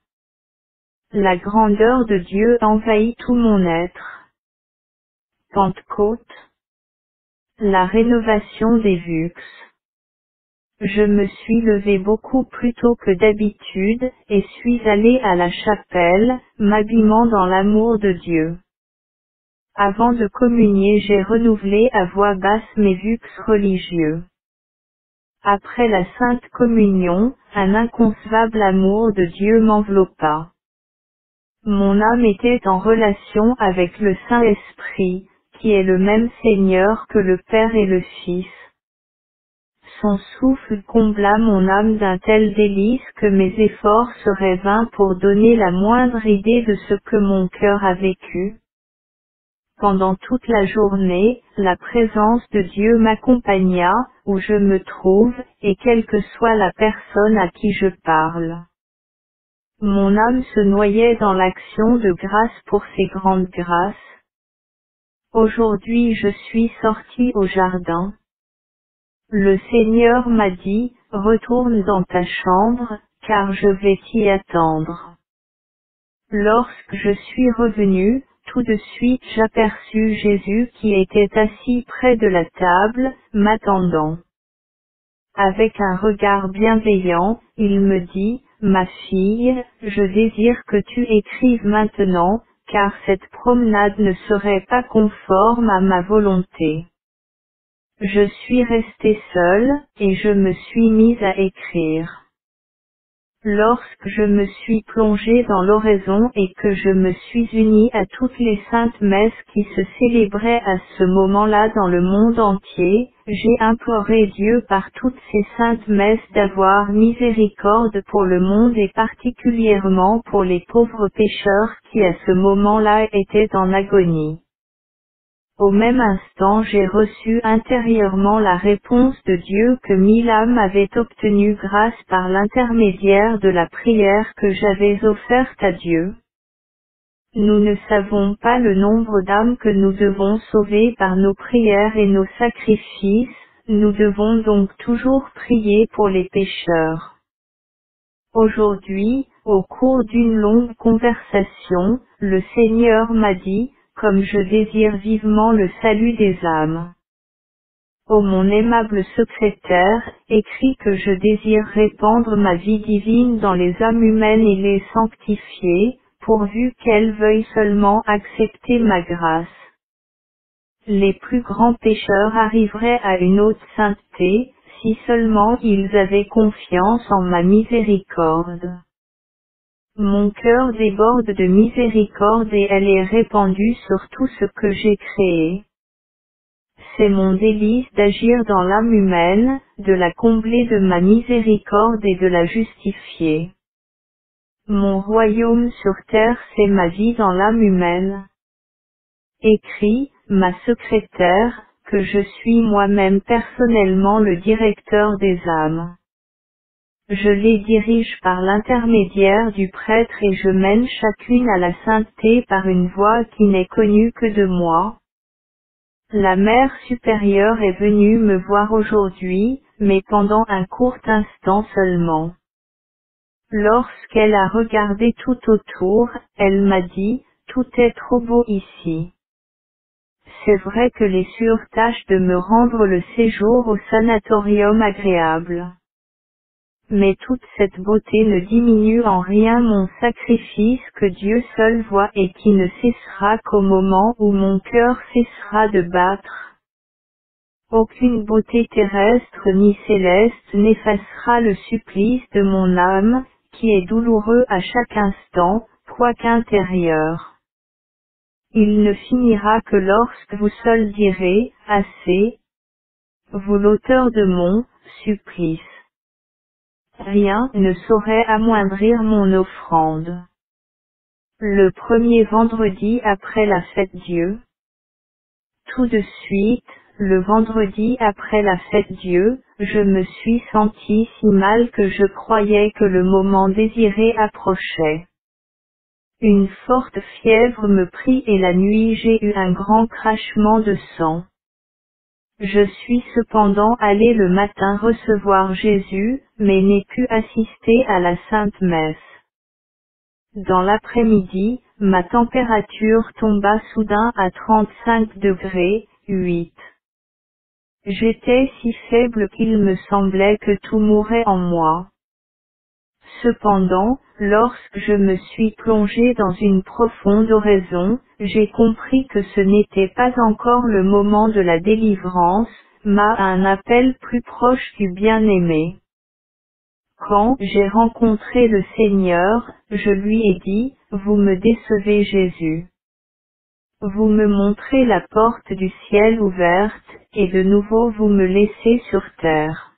La grandeur de Dieu envahit tout mon être. Pentecôte. La rénovation des VUX. Je me suis levé beaucoup plus tôt que d'habitude, et suis allé à la chapelle, m'habillant dans l'amour de Dieu. Avant de communier, j'ai renouvelé à voix basse mes VUX religieux. Après la Sainte Communion, un inconcevable amour de Dieu m'enveloppa. Mon âme était en relation avec le Saint-Esprit, qui est le même Seigneur que le Père et le Fils. Son souffle combla mon âme d'un tel délice que mes efforts seraient vains pour donner la moindre idée de ce que mon cœur a vécu. Pendant toute la journée, la présence de Dieu m'accompagna, où je me trouve, et quelle que soit la personne à qui je parle. Mon âme se noyait dans l'action de grâce pour ses grandes grâces. Aujourd'hui je suis sorti au jardin. Le Seigneur m'a dit, retourne dans ta chambre, car je vais t'y attendre. Lorsque je suis revenu, tout de suite j'aperçus Jésus qui était assis près de la table, m'attendant. Avec un regard bienveillant, il me dit, ma fille, je désire que tu écrives maintenant, car cette promenade ne serait pas conforme à ma volonté. Je suis resté seul, et je me suis mis à écrire. Lorsque je me suis plongé dans l'oraison et que je me suis uni à toutes les saintes messes qui se célébraient à ce moment-là dans le monde entier, j'ai imploré Dieu par toutes ces saintes messes d'avoir miséricorde pour le monde et particulièrement pour les pauvres pécheurs qui à ce moment-là étaient en agonie. Au même instant j'ai reçu intérieurement la réponse de Dieu que 1000 âmes avaient obtenue grâce par l'intermédiaire de la prière que j'avais offerte à Dieu. Nous ne savons pas le nombre d'âmes que nous devons sauver par nos prières et nos sacrifices, nous devons donc toujours prier pour les pécheurs. Aujourd'hui, au cours d'une longue conversation, le Seigneur m'a dit, comme je désire vivement le salut des âmes. Ô mon aimable secrétaire, écris que je désire répandre ma vie divine dans les âmes humaines et les sanctifier, pourvu qu'elles veuillent seulement accepter ma grâce. Les plus grands pécheurs arriveraient à une haute sainteté, si seulement ils avaient confiance en ma miséricorde. Mon cœur déborde de miséricorde et elle est répandue sur tout ce que j'ai créé. C'est mon délice d'agir dans l'âme humaine, de la combler de ma miséricorde et de la justifier. Mon royaume sur terre c'est ma vie dans l'âme humaine. Écris, ma secrétaire, que je suis moi-même personnellement le directeur des âmes. Je les dirige par l'intermédiaire du prêtre et je mène chacune à la sainteté par une voie qui n'est connue que de moi. La Mère supérieure est venue me voir aujourd'hui, mais pendant un court instant seulement. Lorsqu'elle a regardé tout autour, elle m'a dit, tout est trop beau ici. C'est vrai que les surtâchent de me rendre le séjour au sanatorium agréable. Mais toute cette beauté ne diminue en rien mon sacrifice que Dieu seul voit et qui ne cessera qu'au moment où mon cœur cessera de battre. Aucune beauté terrestre ni céleste n'effacera le supplice de mon âme, qui est douloureux à chaque instant, quoique intérieur. Il ne finira que lorsque vous seul direz, assez, vous l'auteur de mon supplice. Rien ne saurait amoindrir mon offrande. Le premier vendredi après la fête Dieu. Tout de suite, le vendredi après la fête Dieu, je me suis senti si mal que je croyais que le moment désiré approchait. Une forte fièvre me prit et la nuit j'ai eu un grand crachement de sang. Je suis cependant allé le matin recevoir Jésus, mais n'ai pu assister à la Sainte Messe. Dans l'après-midi, ma température tomba soudain à 35 degrés, 8. J'étais si faible qu'il me semblait que tout mourait en moi. Cependant, lorsque je me suis plongé dans une profonde oraison, j'ai compris que ce n'était pas encore le moment de la délivrance, mais un appel plus proche du bien-aimé. Quand j'ai rencontré le Seigneur, je lui ai dit, « Vous me décevez Jésus. Vous me montrez la porte du ciel ouverte, et de nouveau vous me laissez sur terre. »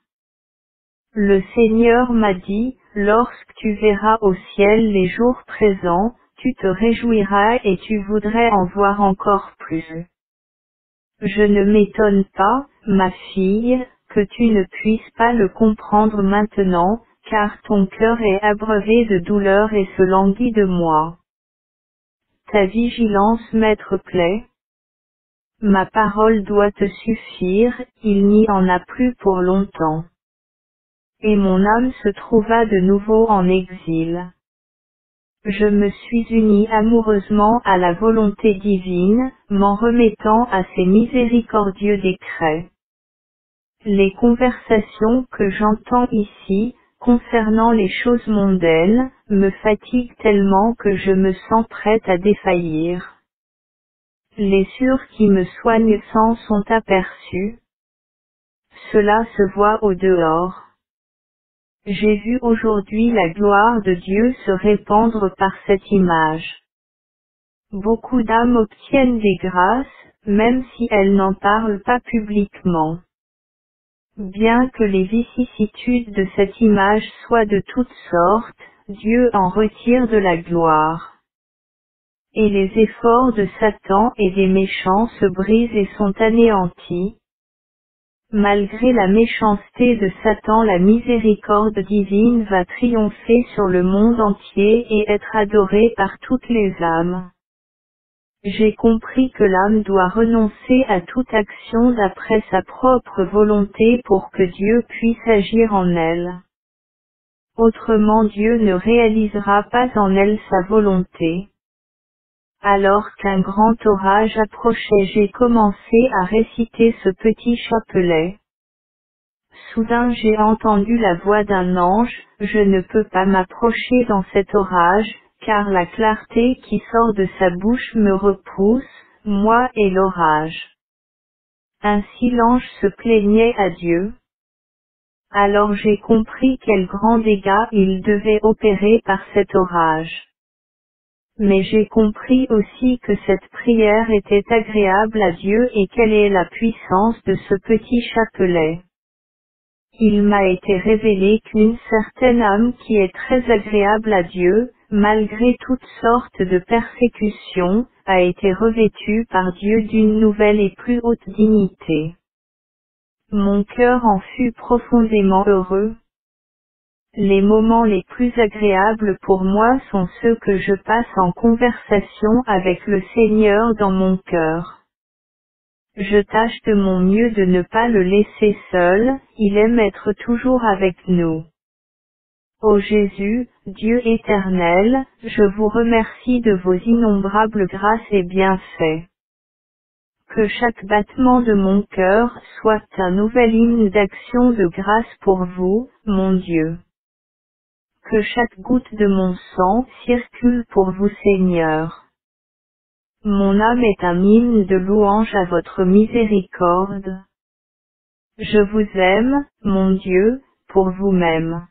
Le Seigneur m'a dit, « Lorsque tu verras au ciel les jours présents, tu te réjouiras et tu voudrais en voir encore plus. » Je ne m'étonne pas, ma fille, que tu ne puisses pas le comprendre maintenant, car ton cœur est abreuvé de douleur et se languit de moi. Ta vigilance m'être plaît. Ma parole doit te suffire, il n'y en a plus pour longtemps. Et mon âme se trouva de nouveau en exil. Je me suis uni amoureusement à la volonté divine, m'en remettant à ses miséricordieux décrets. Les conversations que j'entends ici, concernant les choses mondaines, me fatiguent tellement que je me sens prête à défaillir. Les sûrs qui me soignent sans sont aperçus. Cela se voit au dehors. J'ai vu aujourd'hui la gloire de Dieu se répandre par cette image. Beaucoup d'âmes obtiennent des grâces, même si elles n'en parlent pas publiquement. Bien que les vicissitudes de cette image soient de toutes sortes, Dieu en retire de la gloire. Et les efforts de Satan et des méchants se brisent et sont anéantis. Malgré la méchanceté de Satan, la miséricorde divine va triompher sur le monde entier et être adorée par toutes les âmes. J'ai compris que l'âme doit renoncer à toute action d'après sa propre volonté pour que Dieu puisse agir en elle. Autrement Dieu ne réalisera pas en elle sa volonté. Alors qu'un grand orage approchait, j'ai commencé à réciter ce petit chapelet. Soudain j'ai entendu la voix d'un ange, je ne peux pas m'approcher dans cet orage, car la clarté qui sort de sa bouche me repousse, moi et l'orage. Ainsi l'ange se plaignait à Dieu. Alors j'ai compris quel grand dégât il devait opérer par cet orage. Mais j'ai compris aussi que cette prière était agréable à Dieu et quelle est la puissance de ce petit chapelet. Il m'a été révélé qu'une certaine âme qui est très agréable à Dieu, malgré toutes sortes de persécutions, a été revêtue par Dieu d'une nouvelle et plus haute dignité. Mon cœur en fut profondément heureux. Les moments les plus agréables pour moi sont ceux que je passe en conversation avec le Seigneur dans mon cœur. Je tâche de mon mieux de ne pas le laisser seul, il aime être toujours avec nous. Ô Jésus, Dieu éternel, je vous remercie de vos innombrables grâces et bienfaits. Que chaque battement de mon cœur soit un nouvel hymne d'action de grâce pour vous, mon Dieu. Que chaque goutte de mon sang circule pour vous Seigneur. Mon âme est un hymne de louange à votre miséricorde. Je vous aime, mon Dieu, pour vous-même.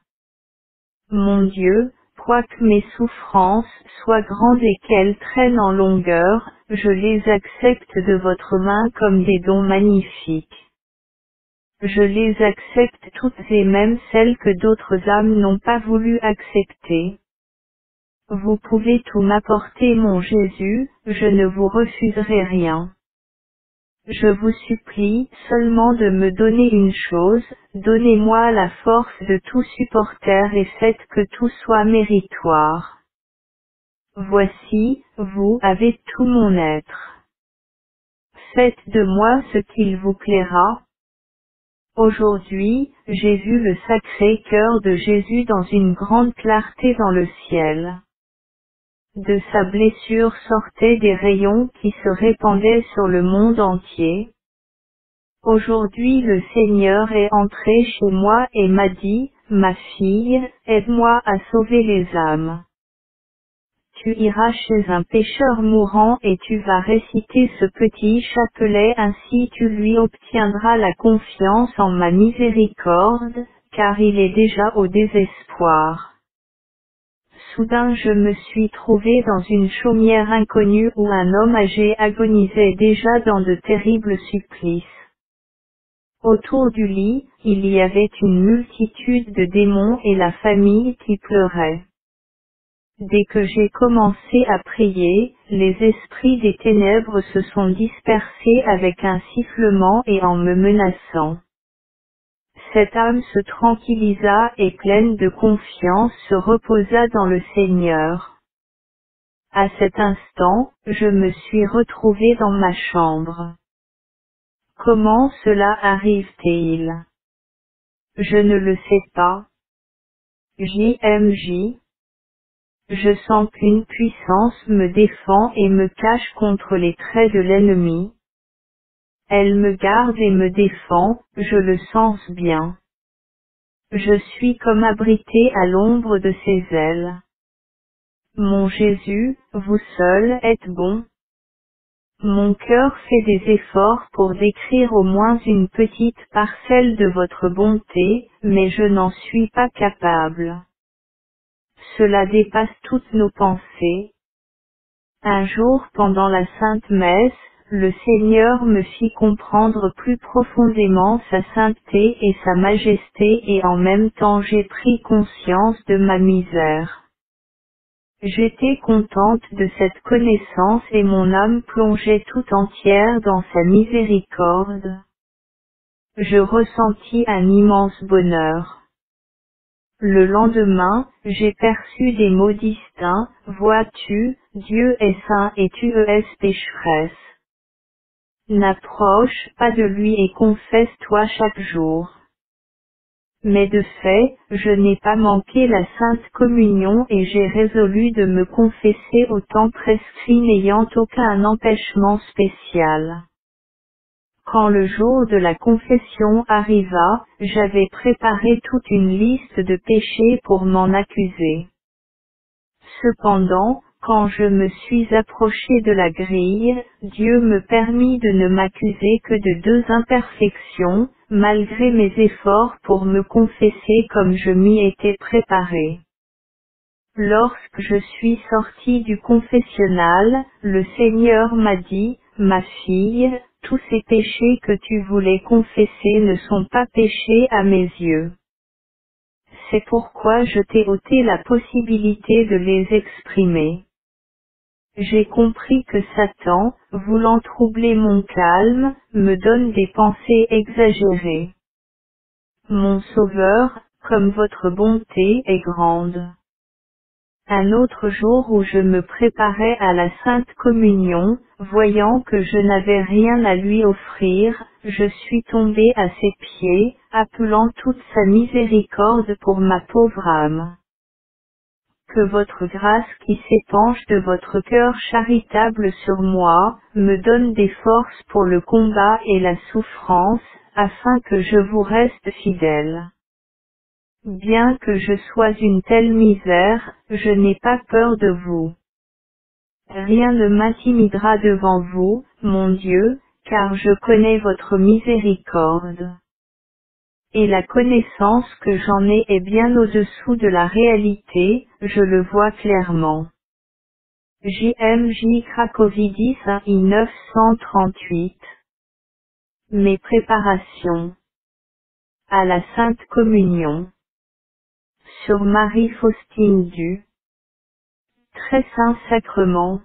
Mon Dieu, quoique mes souffrances soient grandes et qu'elles traînent en longueur, je les accepte de votre main comme des dons magnifiques. Je les accepte toutes et même celles que d'autres âmes n'ont pas voulu accepter. Vous pouvez tout m'apporter mon Jésus, je ne vous refuserai rien. Je vous supplie seulement de me donner une chose, donnez-moi la force de tout supporter et faites que tout soit méritoire. voici, vous avez tout mon être. Faites de moi ce qu'il vous plaira. Aujourd'hui, j'ai vu le sacré cœur de Jésus dans une grande clarté dans le ciel. De sa blessure sortaient des rayons qui se répandaient sur le monde entier. Aujourd'hui le Seigneur est entré chez moi et m'a dit, ma fille, aide-moi à sauver les âmes. Tu iras chez un pécheur mourant et tu vas réciter ce petit chapelet, ainsi tu lui obtiendras la confiance en ma miséricorde, car il est déjà au désespoir. Soudain je me suis trouvé dans une chaumière inconnue où un homme âgé agonisait déjà dans de terribles supplices. Autour du lit, il y avait une multitude de démons et la famille qui pleurait. Dès que j'ai commencé à prier, les esprits des ténèbres se sont dispersés avec un sifflement et en me menaçant. Cette âme se tranquillisa et pleine de confiance se reposa dans le Seigneur. À cet instant, je me suis retrouvé dans ma chambre. Comment cela arrive-t-il? Je ne le sais pas. JMJ. Je sens qu'une puissance me défend et me cache contre les traits de l'ennemi. Elle me garde et me défend, je le sens bien. Je suis comme abrité à l'ombre de ses ailes. Mon Jésus, vous seul êtes bon. Mon cœur fait des efforts pour décrire au moins une petite parcelle de votre bonté, mais je n'en suis pas capable. Cela dépasse toutes nos pensées. Un jour pendant la Sainte Messe, le Seigneur me fit comprendre plus profondément sa sainteté et sa majesté et en même temps j'ai pris conscience de ma misère. J'étais contente de cette connaissance et mon âme plongeait tout entière dans sa miséricorde. Je ressentis un immense bonheur. Le lendemain, j'ai perçu des mots distincts, vois-tu, Dieu est saint et tu es pécheresse. N'approche pas de lui et confesse-toi chaque jour. Mais de fait, je n'ai pas manqué la Sainte Communion et j'ai résolu de me confesser au temps prescrit n'ayant aucun empêchement spécial. Quand le jour de la confession arriva, j'avais préparé toute une liste de péchés pour m'en accuser. Cependant, quand je me suis approché de la grille, Dieu me permit de ne m'accuser que de 2 imperfections, malgré mes efforts pour me confesser comme je m'y étais préparé. Lorsque je suis sorti du confessionnal, le Seigneur m'a dit, ma fille, tous ces péchés que tu voulais confesser ne sont pas péchés à mes yeux. C'est pourquoi je t'ai ôté la possibilité de les exprimer. J'ai compris que Satan, voulant troubler mon calme, me donne des pensées exagérées. Mon Sauveur, comme votre bonté est grande. Un autre jour où je me préparais à la Sainte Communion, voyant que je n'avais rien à lui offrir, je suis tombé à ses pieds, appelant toute sa miséricorde pour ma pauvre âme. Que votre grâce qui s'épanche de votre cœur charitable sur moi, me donne des forces pour le combat et la souffrance, afin que je vous reste fidèle. Bien que je sois une telle misère, je n'ai pas peur de vous. Rien ne m'intimidera devant vous, mon Dieu, car je connais votre miséricorde. Et la connaissance que j'en ai est bien au-dessous de la réalité, je le vois clairement. JMJ Cracovie 10 I 938. Mes préparations. À la Sainte Communion. Sur Marie-Faustine du. Très saint sacrement.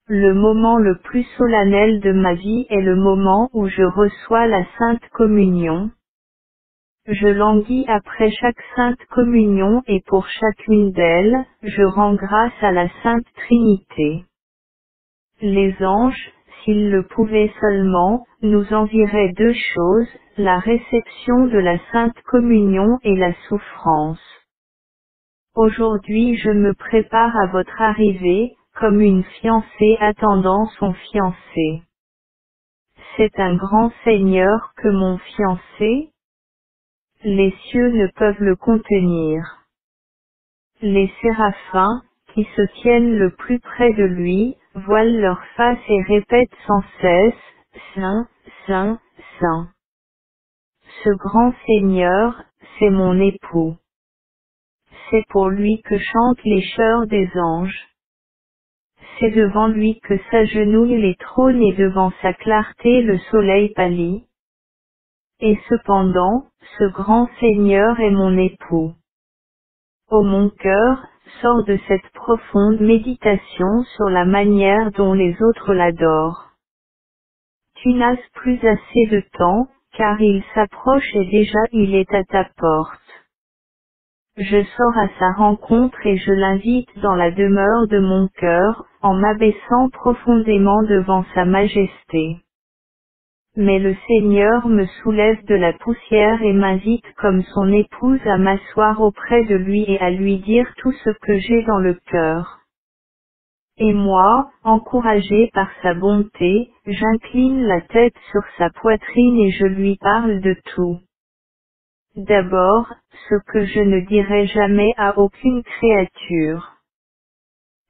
Le moment le plus solennel de ma vie est le moment où je reçois la Sainte Communion. Je languis après chaque sainte communion et pour chacune d'elles, je rends grâce à la Sainte Trinité. Les anges, s'ils le pouvaient seulement, nous envieraient deux choses, la réception de la Sainte Communion et la souffrance. Aujourd'hui je me prépare à votre arrivée, comme une fiancée attendant son fiancé. C'est un grand Seigneur que mon fiancé. Les cieux ne peuvent le contenir. Les séraphins, qui se tiennent le plus près de lui, voilent leur face et répètent sans cesse, Saint, Saint, Saint. Ce grand Seigneur, c'est mon époux. C'est pour lui que chantent les chœurs des anges. C'est devant lui que s'agenouillent les trônes et devant sa clarté le soleil pâlit. Et cependant, ce grand Seigneur est mon époux. Ô mon cœur, sors de cette profonde méditation sur la manière dont les autres l'adorent. Tu n'as plus assez de temps, car il s'approche et déjà il est à ta porte. Je sors à sa rencontre et je l'invite dans la demeure de mon cœur, en m'abaissant profondément devant sa majesté. Mais le Seigneur me soulève de la poussière et m'invite comme son épouse à m'asseoir auprès de lui et à lui dire tout ce que j'ai dans le cœur. Et moi, encouragé par sa bonté, j'incline la tête sur sa poitrine et je lui parle de tout. D'abord, ce que je ne dirai jamais à aucune créature.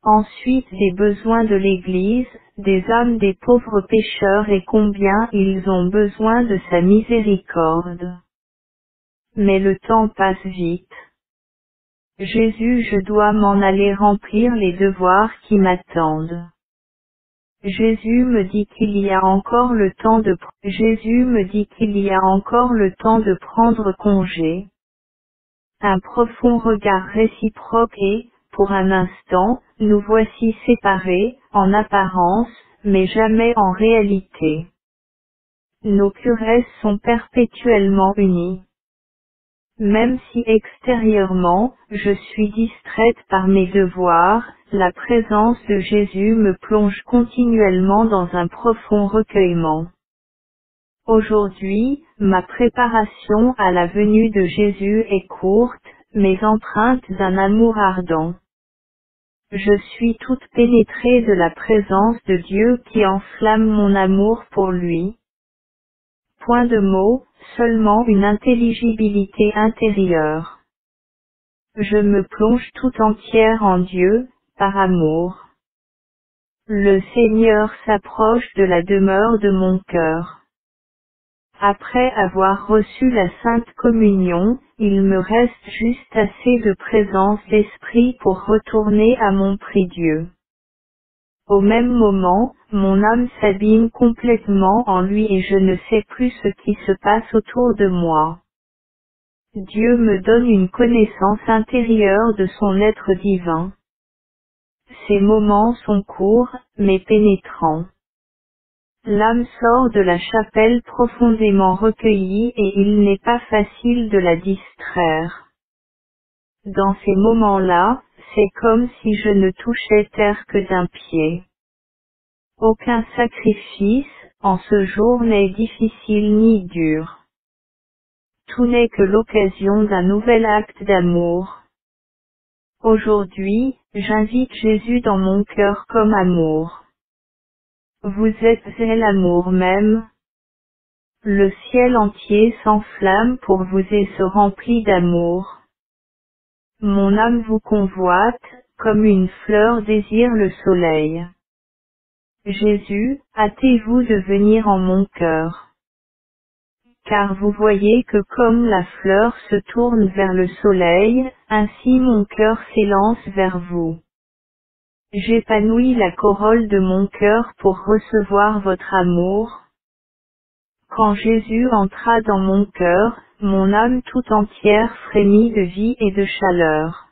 Ensuite des besoins de l'Église, des âmes des pauvres pécheurs et combien ils ont besoin de sa miséricorde. Mais le temps passe vite. Jésus, je dois m'en aller remplir les devoirs qui m'attendent. Jésus me dit qu'il y a encore le temps de prendre congé. Un profond regard réciproque et, pour un instant, nous voici séparés, en apparence, mais jamais en réalité. Nos curesses sont perpétuellement unies. Même si extérieurement, je suis distraite par mes devoirs, la présence de Jésus me plonge continuellement dans un profond recueillement. Aujourd'hui, ma préparation à la venue de Jésus est courte, mais empreinte d'un amour ardent. Je suis toute pénétrée de la présence de Dieu qui enflamme mon amour pour lui. Point de mots, seulement une intelligibilité intérieure. Je me plonge tout entière en Dieu, par amour. Le Seigneur s'approche de la demeure de mon cœur. Après avoir reçu la Sainte Communion, il me reste juste assez de présence d'esprit pour retourner à mon prie-Dieu. Au même moment, mon âme s'abîme complètement en lui et je ne sais plus ce qui se passe autour de moi. Dieu me donne une connaissance intérieure de son être divin. Ces moments sont courts, mais pénétrants. L'âme sort de la chapelle profondément recueillie et il n'est pas facile de la distraire. Dans ces moments-là, c'est comme si je ne touchais terre que d'un pied. Aucun sacrifice, en ce jour n'est difficile ni dur. Tout n'est que l'occasion d'un nouvel acte d'amour. Aujourd'hui, j'invite Jésus dans mon cœur comme amour. Vous êtes l'amour même. Le ciel entier s'enflamme pour vous et se remplit d'amour. Mon âme vous convoite, comme une fleur désire le soleil. Jésus, hâtez-vous de venir en mon cœur. Car vous voyez que comme la fleur se tourne vers le soleil, ainsi mon cœur s'élance vers vous. J'épanouis la corolle de mon cœur pour recevoir votre amour. Quand Jésus entra dans mon cœur, mon âme tout entière frémit de vie et de chaleur.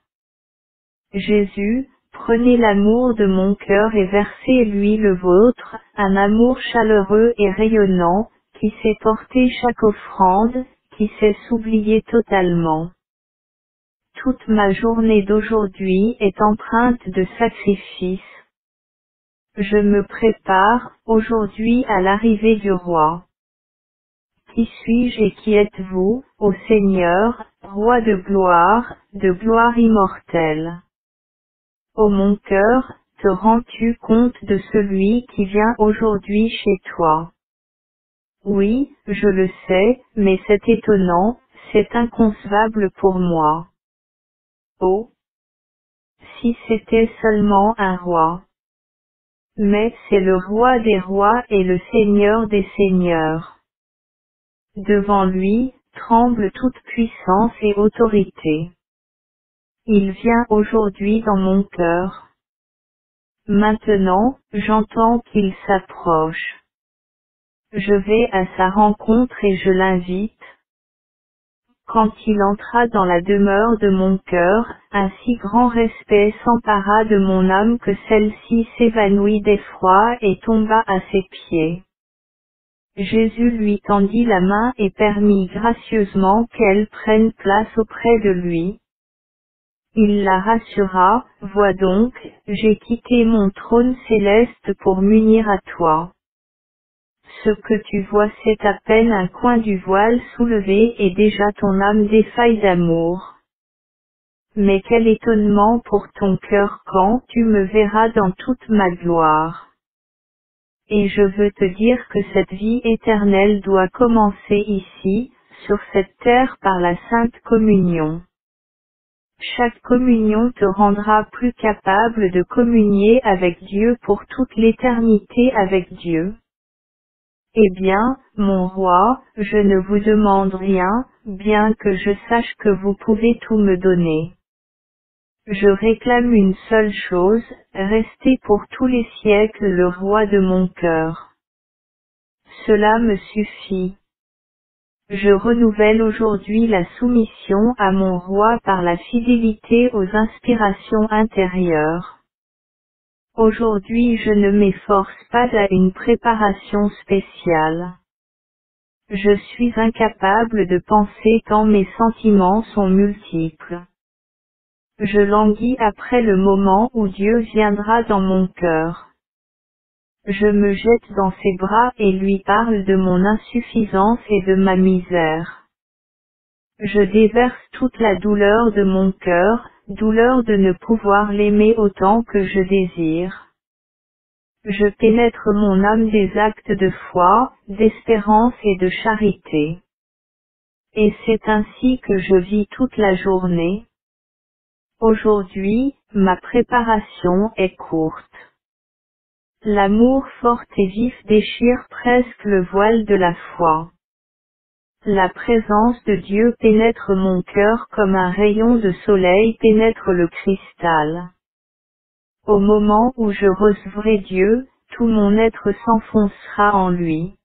Jésus, prenez l'amour de mon cœur et versez-lui le vôtre, un amour chaleureux et rayonnant, qui sait porter chaque offrande, qui sait s'oublier totalement. Toute ma journée d'aujourd'hui est empreinte de sacrifice. Je me prépare, aujourd'hui à l'arrivée du roi. Qui suis-je et qui êtes-vous, ô Seigneur, roi de gloire immortelle? Ô mon cœur, te rends-tu compte de celui qui vient aujourd'hui chez toi? Oui, je le sais, mais c'est étonnant, c'est inconcevable pour moi. Oh, si c'était seulement un roi. Mais c'est le roi des rois et le Seigneur des seigneurs. Devant lui, tremble toute puissance et autorité. Il vient aujourd'hui dans mon cœur. Maintenant, j'entends qu'il s'approche. Je vais à sa rencontre et je l'invite. Quand il entra dans la demeure de mon cœur, un si grand respect s'empara de mon âme que celle-ci s'évanouit d'effroi et tomba à ses pieds. Jésus lui tendit la main et permit gracieusement qu'elle prenne place auprès de lui. Il la rassura, vois donc, j'ai quitté mon trône céleste pour m'unir à toi. Ce que tu vois c'est à peine un coin du voile soulevé et déjà ton âme défaille d'amour. Mais quel étonnement pour ton cœur quand tu me verras dans toute ma gloire. Et je veux te dire que cette vie éternelle doit commencer ici, sur cette terre par la Sainte Communion. Chaque communion te rendra plus capable de communier avec Dieu pour toute l'éternité avec Dieu. Eh bien, mon roi, je ne vous demande rien, bien que je sache que vous pouvez tout me donner. Je réclame une seule chose, rester pour tous les siècles le roi de mon cœur. Cela me suffit. Je renouvelle aujourd'hui la soumission à mon roi par la fidélité aux inspirations intérieures. Aujourd'hui je ne m'efforce pas à une préparation spéciale. Je suis incapable de penser tant mes sentiments sont multiples. Je languis après le moment où Dieu viendra dans mon cœur. Je me jette dans ses bras et lui parle de mon insuffisance et de ma misère. Je déverse toute la douleur de mon cœur, douleur de ne pouvoir l'aimer autant que je désire. Je pénètre mon âme des actes de foi, d'espérance et de charité. Et c'est ainsi que je vis toute la journée. Aujourd'hui, ma préparation est courte. L'amour fort et vif déchire presque le voile de la foi. La présence de Dieu pénètre mon cœur comme un rayon de soleil pénètre le cristal. Au moment où je recevrai Dieu, tout mon être s'enfoncera en lui.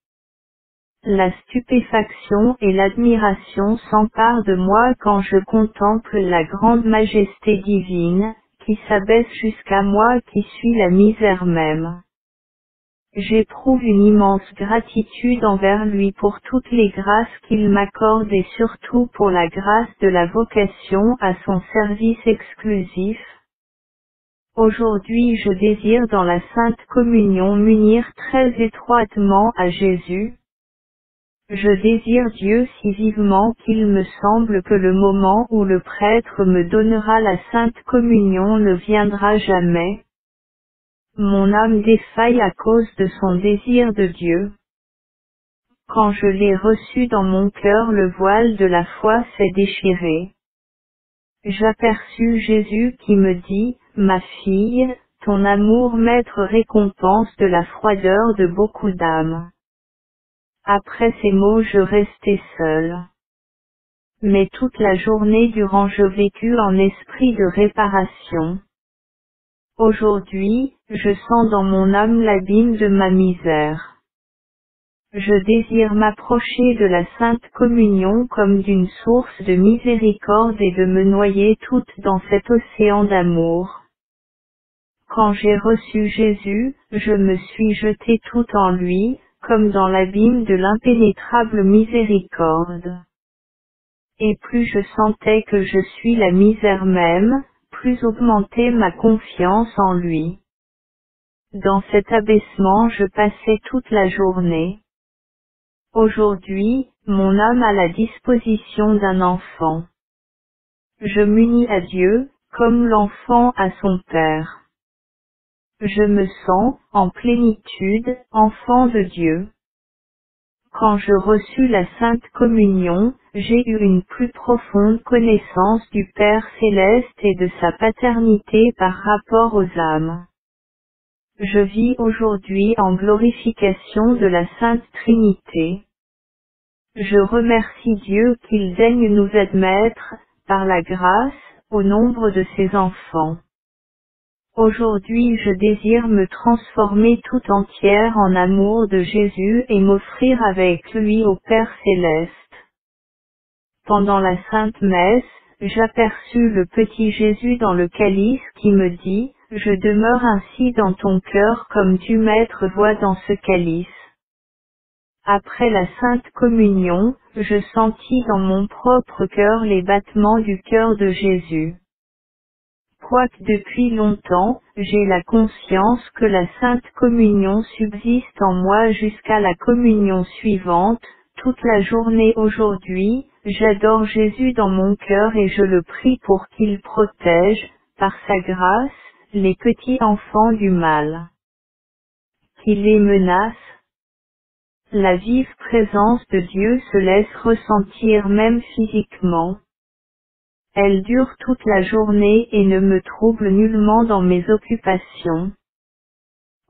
La stupéfaction et l'admiration s'emparent de moi quand je contemple la grande majesté divine, qui s'abaisse jusqu'à moi qui suis la misère même. J'éprouve une immense gratitude envers lui pour toutes les grâces qu'il m'accorde et surtout pour la grâce de la vocation à son service exclusif. Aujourd'hui je désire dans la Sainte Communion m'unir très étroitement à Jésus. Je désire Dieu si vivement qu'il me semble que le moment où le prêtre me donnera la Sainte Communion ne viendra jamais. Mon âme défaille à cause de son désir de Dieu. Quand je l'ai reçu dans mon cœur, le voile de la foi s'est déchiré. J'aperçus Jésus qui me dit, ma fille, ton amour maître récompense de la froideur de beaucoup d'âmes. Après ces mots je restai seul. Mais toute la journée durant je vécus en esprit de réparation. Aujourd'hui, je sens dans mon âme l'abîme de ma misère. Je désire m'approcher de la Sainte Communion comme d'une source de miséricorde et de me noyer toute dans cet océan d'amour. Quand j'ai reçu Jésus, je me suis jetée tout en lui, comme dans l'abîme de l'impénétrable miséricorde. et plus je sentais que je suis la misère même, plus augmentait ma confiance en lui. Dans cet abaissement je passais toute la journée. Aujourd'hui, mon âme a la disposition d'un enfant. Je m'unis à Dieu, comme l'enfant à son père. Je me sens, en plénitude, enfant de Dieu. Quand je reçus la Sainte Communion, j'ai eu une plus profonde connaissance du Père céleste et de sa paternité par rapport aux âmes. Je vis aujourd'hui en glorification de la Sainte Trinité. Je remercie Dieu qu'il daigne nous admettre, par la grâce, au nombre de ses enfants. Aujourd'hui je désire me transformer tout entière en amour de Jésus et m'offrir avec lui au Père céleste. Pendant la Sainte Messe, j'aperçus le petit Jésus dans le calice qui me dit, « Je demeure ainsi dans ton cœur comme tu Maître vois dans ce calice. » Après la Sainte Communion, je sentis dans mon propre cœur les battements du cœur de Jésus. Quoique depuis longtemps, j'ai la conscience que la Sainte Communion subsiste en moi jusqu'à la communion suivante, toute la journée aujourd'hui, j'adore Jésus dans mon cœur et je le prie pour qu'il protège, par sa grâce, les petits enfants du mal. Qu'il les menace. La vive présence de Dieu se laisse ressentir même physiquement. Elle dure toute la journée et ne me trouble nullement dans mes occupations.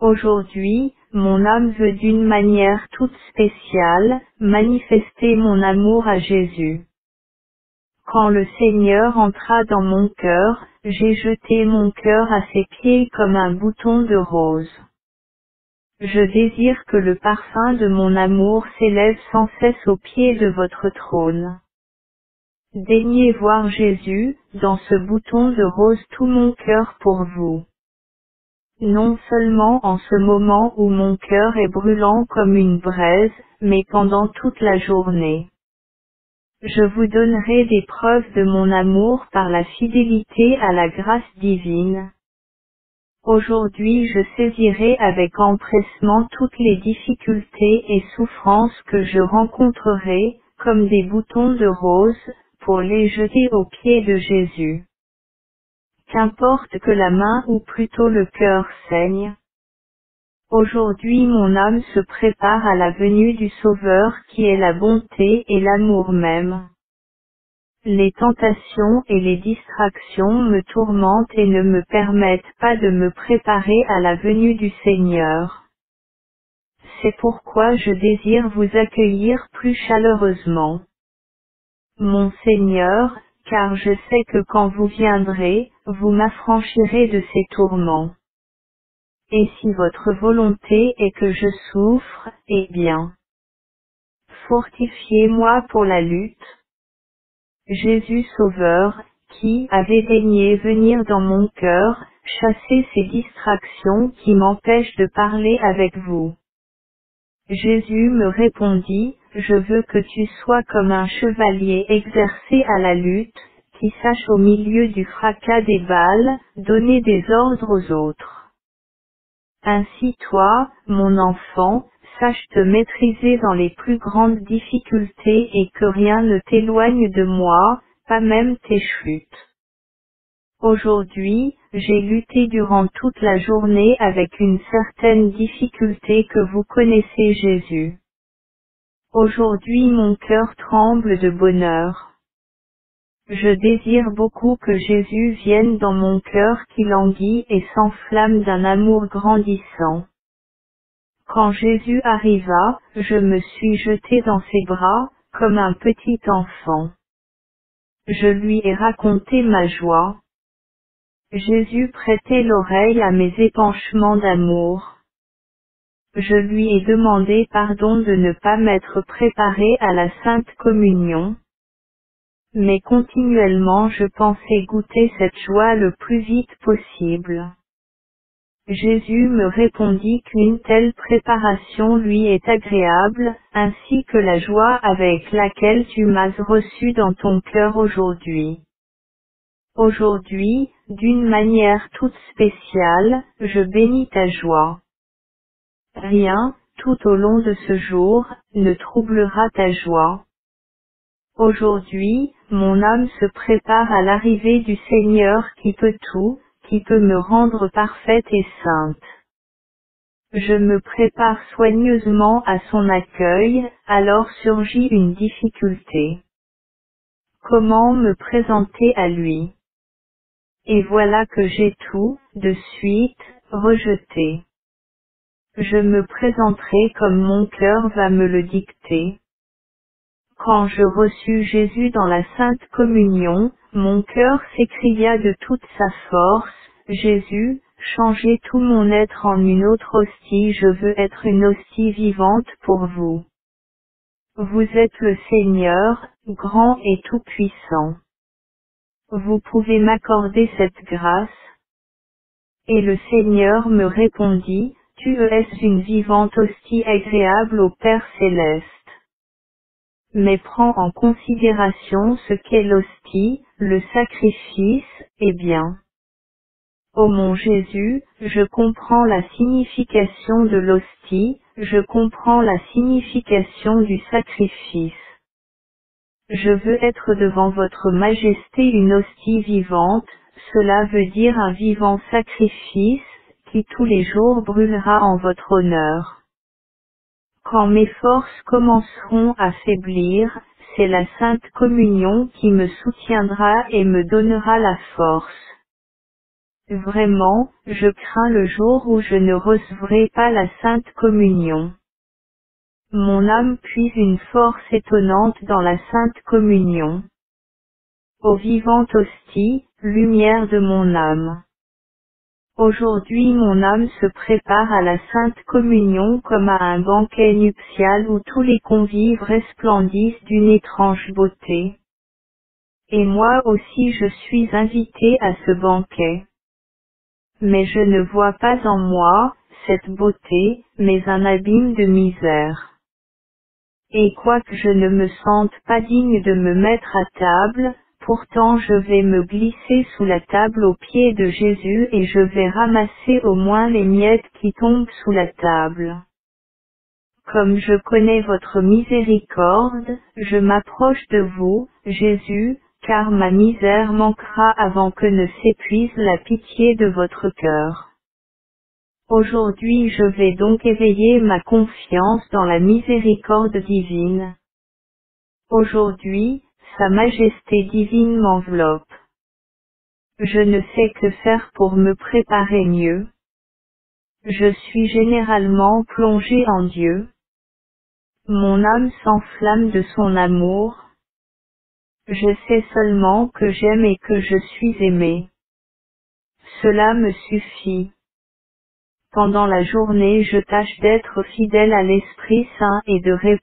Aujourd'hui, mon âme veut d'une manière toute spéciale, manifester mon amour à Jésus. Quand le Seigneur entra dans mon cœur, j'ai jeté mon cœur à ses pieds comme un bouton de rose. Je désire que le parfum de mon amour s'élève sans cesse aux pieds de votre trône. Daignez voir Jésus, dans ce bouton de rose tout mon cœur pour vous. Non seulement en ce moment où mon cœur est brûlant comme une braise, mais pendant toute la journée. Je vous donnerai des preuves de mon amour par la fidélité à la grâce divine. Aujourd'hui je saisirai avec empressement toutes les difficultés et souffrances que je rencontrerai, comme des boutons de rose, pour les jeter aux pieds de Jésus. Qu'importe que la main ou plutôt le cœur saigne. Aujourd'hui mon âme se prépare à la venue du Sauveur qui est la bonté et l'amour même. Les tentations et les distractions me tourmentent et ne me permettent pas de me préparer à la venue du Seigneur. C'est pourquoi je désire vous accueillir plus chaleureusement. Mon Seigneur, car je sais que quand vous viendrez, vous m'affranchirez de ces tourments. Et si votre volonté est que je souffre, eh bien, fortifiez-moi pour la lutte. Jésus Sauveur, qui avait daigné venir dans mon cœur, chasser ces distractions qui m'empêchent de parler avec vous. Jésus me répondit, je veux que tu sois comme un chevalier exercé à la lutte, qui sache au milieu du fracas des balles, donner des ordres aux autres. Ainsi toi, mon enfant, sache te maîtriser dans les plus grandes difficultés et que rien ne t'éloigne de moi, pas même tes chutes. Aujourd'hui, j'ai lutté durant toute la journée avec une certaine difficulté que vous connaissez Jésus. Aujourd'hui mon cœur tremble de bonheur. Je désire beaucoup que Jésus vienne dans mon cœur qui languit et s'enflamme d'un amour grandissant. Quand Jésus arriva, je me suis jeté dans ses bras, comme un petit enfant. Je lui ai raconté ma joie. Jésus prêtait l'oreille à mes épanchements d'amour. Je lui ai demandé pardon de ne pas m'être préparé à la Sainte Communion. Mais continuellement je pensais goûter cette joie le plus vite possible. Jésus me répondit qu'une telle préparation lui est agréable, ainsi que la joie avec laquelle tu m'as reçu dans ton cœur aujourd'hui. Aujourd'hui, d'une manière toute spéciale, je bénis ta joie. Rien, tout au long de ce jour, ne troublera ta joie. Aujourd'hui, mon âme se prépare à l'arrivée du Seigneur qui peut tout, qui peut me rendre parfaite et sainte. Je me prépare soigneusement à son accueil, alors surgit une difficulté. Comment me présenter à lui? Et voilà que j'ai tout, de suite, rejeté. Je me présenterai comme mon cœur va me le dicter. Quand je reçus Jésus dans la Sainte Communion, mon cœur s'écria de toute sa force, Jésus, changez tout mon être en une autre hostie, je veux être une hostie vivante pour vous. Vous êtes le Seigneur, grand et tout-puissant. Vous pouvez m'accorder cette grâce? Et le Seigneur me répondit, tu es une vivante hostie agréable au Père céleste. Mais prends en considération ce qu'est l'hostie, le sacrifice, eh bien. Ô mon Jésus, je comprends la signification de l'hostie, je comprends la signification du sacrifice. Je veux être devant votre majesté une hostie vivante, cela veut dire un vivant sacrifice, qui tous les jours brûlera en votre honneur. Quand mes forces commenceront à faiblir, c'est la Sainte Communion qui me soutiendra et me donnera la force. Vraiment, je crains le jour où je ne recevrai pas la Sainte Communion. Mon âme puise une force étonnante dans la Sainte Communion. Ô vivante hostie, lumière de mon âme. Aujourd'hui mon âme se prépare à la Sainte Communion comme à un banquet nuptial où tous les convives resplendissent d'une étrange beauté. Et moi aussi je suis invité à ce banquet. Mais je ne vois pas en moi, cette beauté, mais un abîme de misère. Et quoique je ne me sente pas digne de me mettre à table, pourtant je vais me glisser sous la table aux pieds de Jésus et je vais ramasser au moins les miettes qui tombent sous la table. Comme je connais votre miséricorde, je m'approche de vous, Jésus, car ma misère manquera avant que ne s'épuise la pitié de votre cœur. Aujourd'hui je vais donc éveiller ma confiance dans la miséricorde divine. Aujourd'hui, Sa Majesté divine m'enveloppe. Je ne sais que faire pour me préparer mieux. Je suis généralement plongé en Dieu. Mon âme s'enflamme de son amour. Je sais seulement que j'aime et que je suis aimé. Cela me suffit. Pendant la journée je tâche d'être fidèle à l'Esprit Saint et de répondre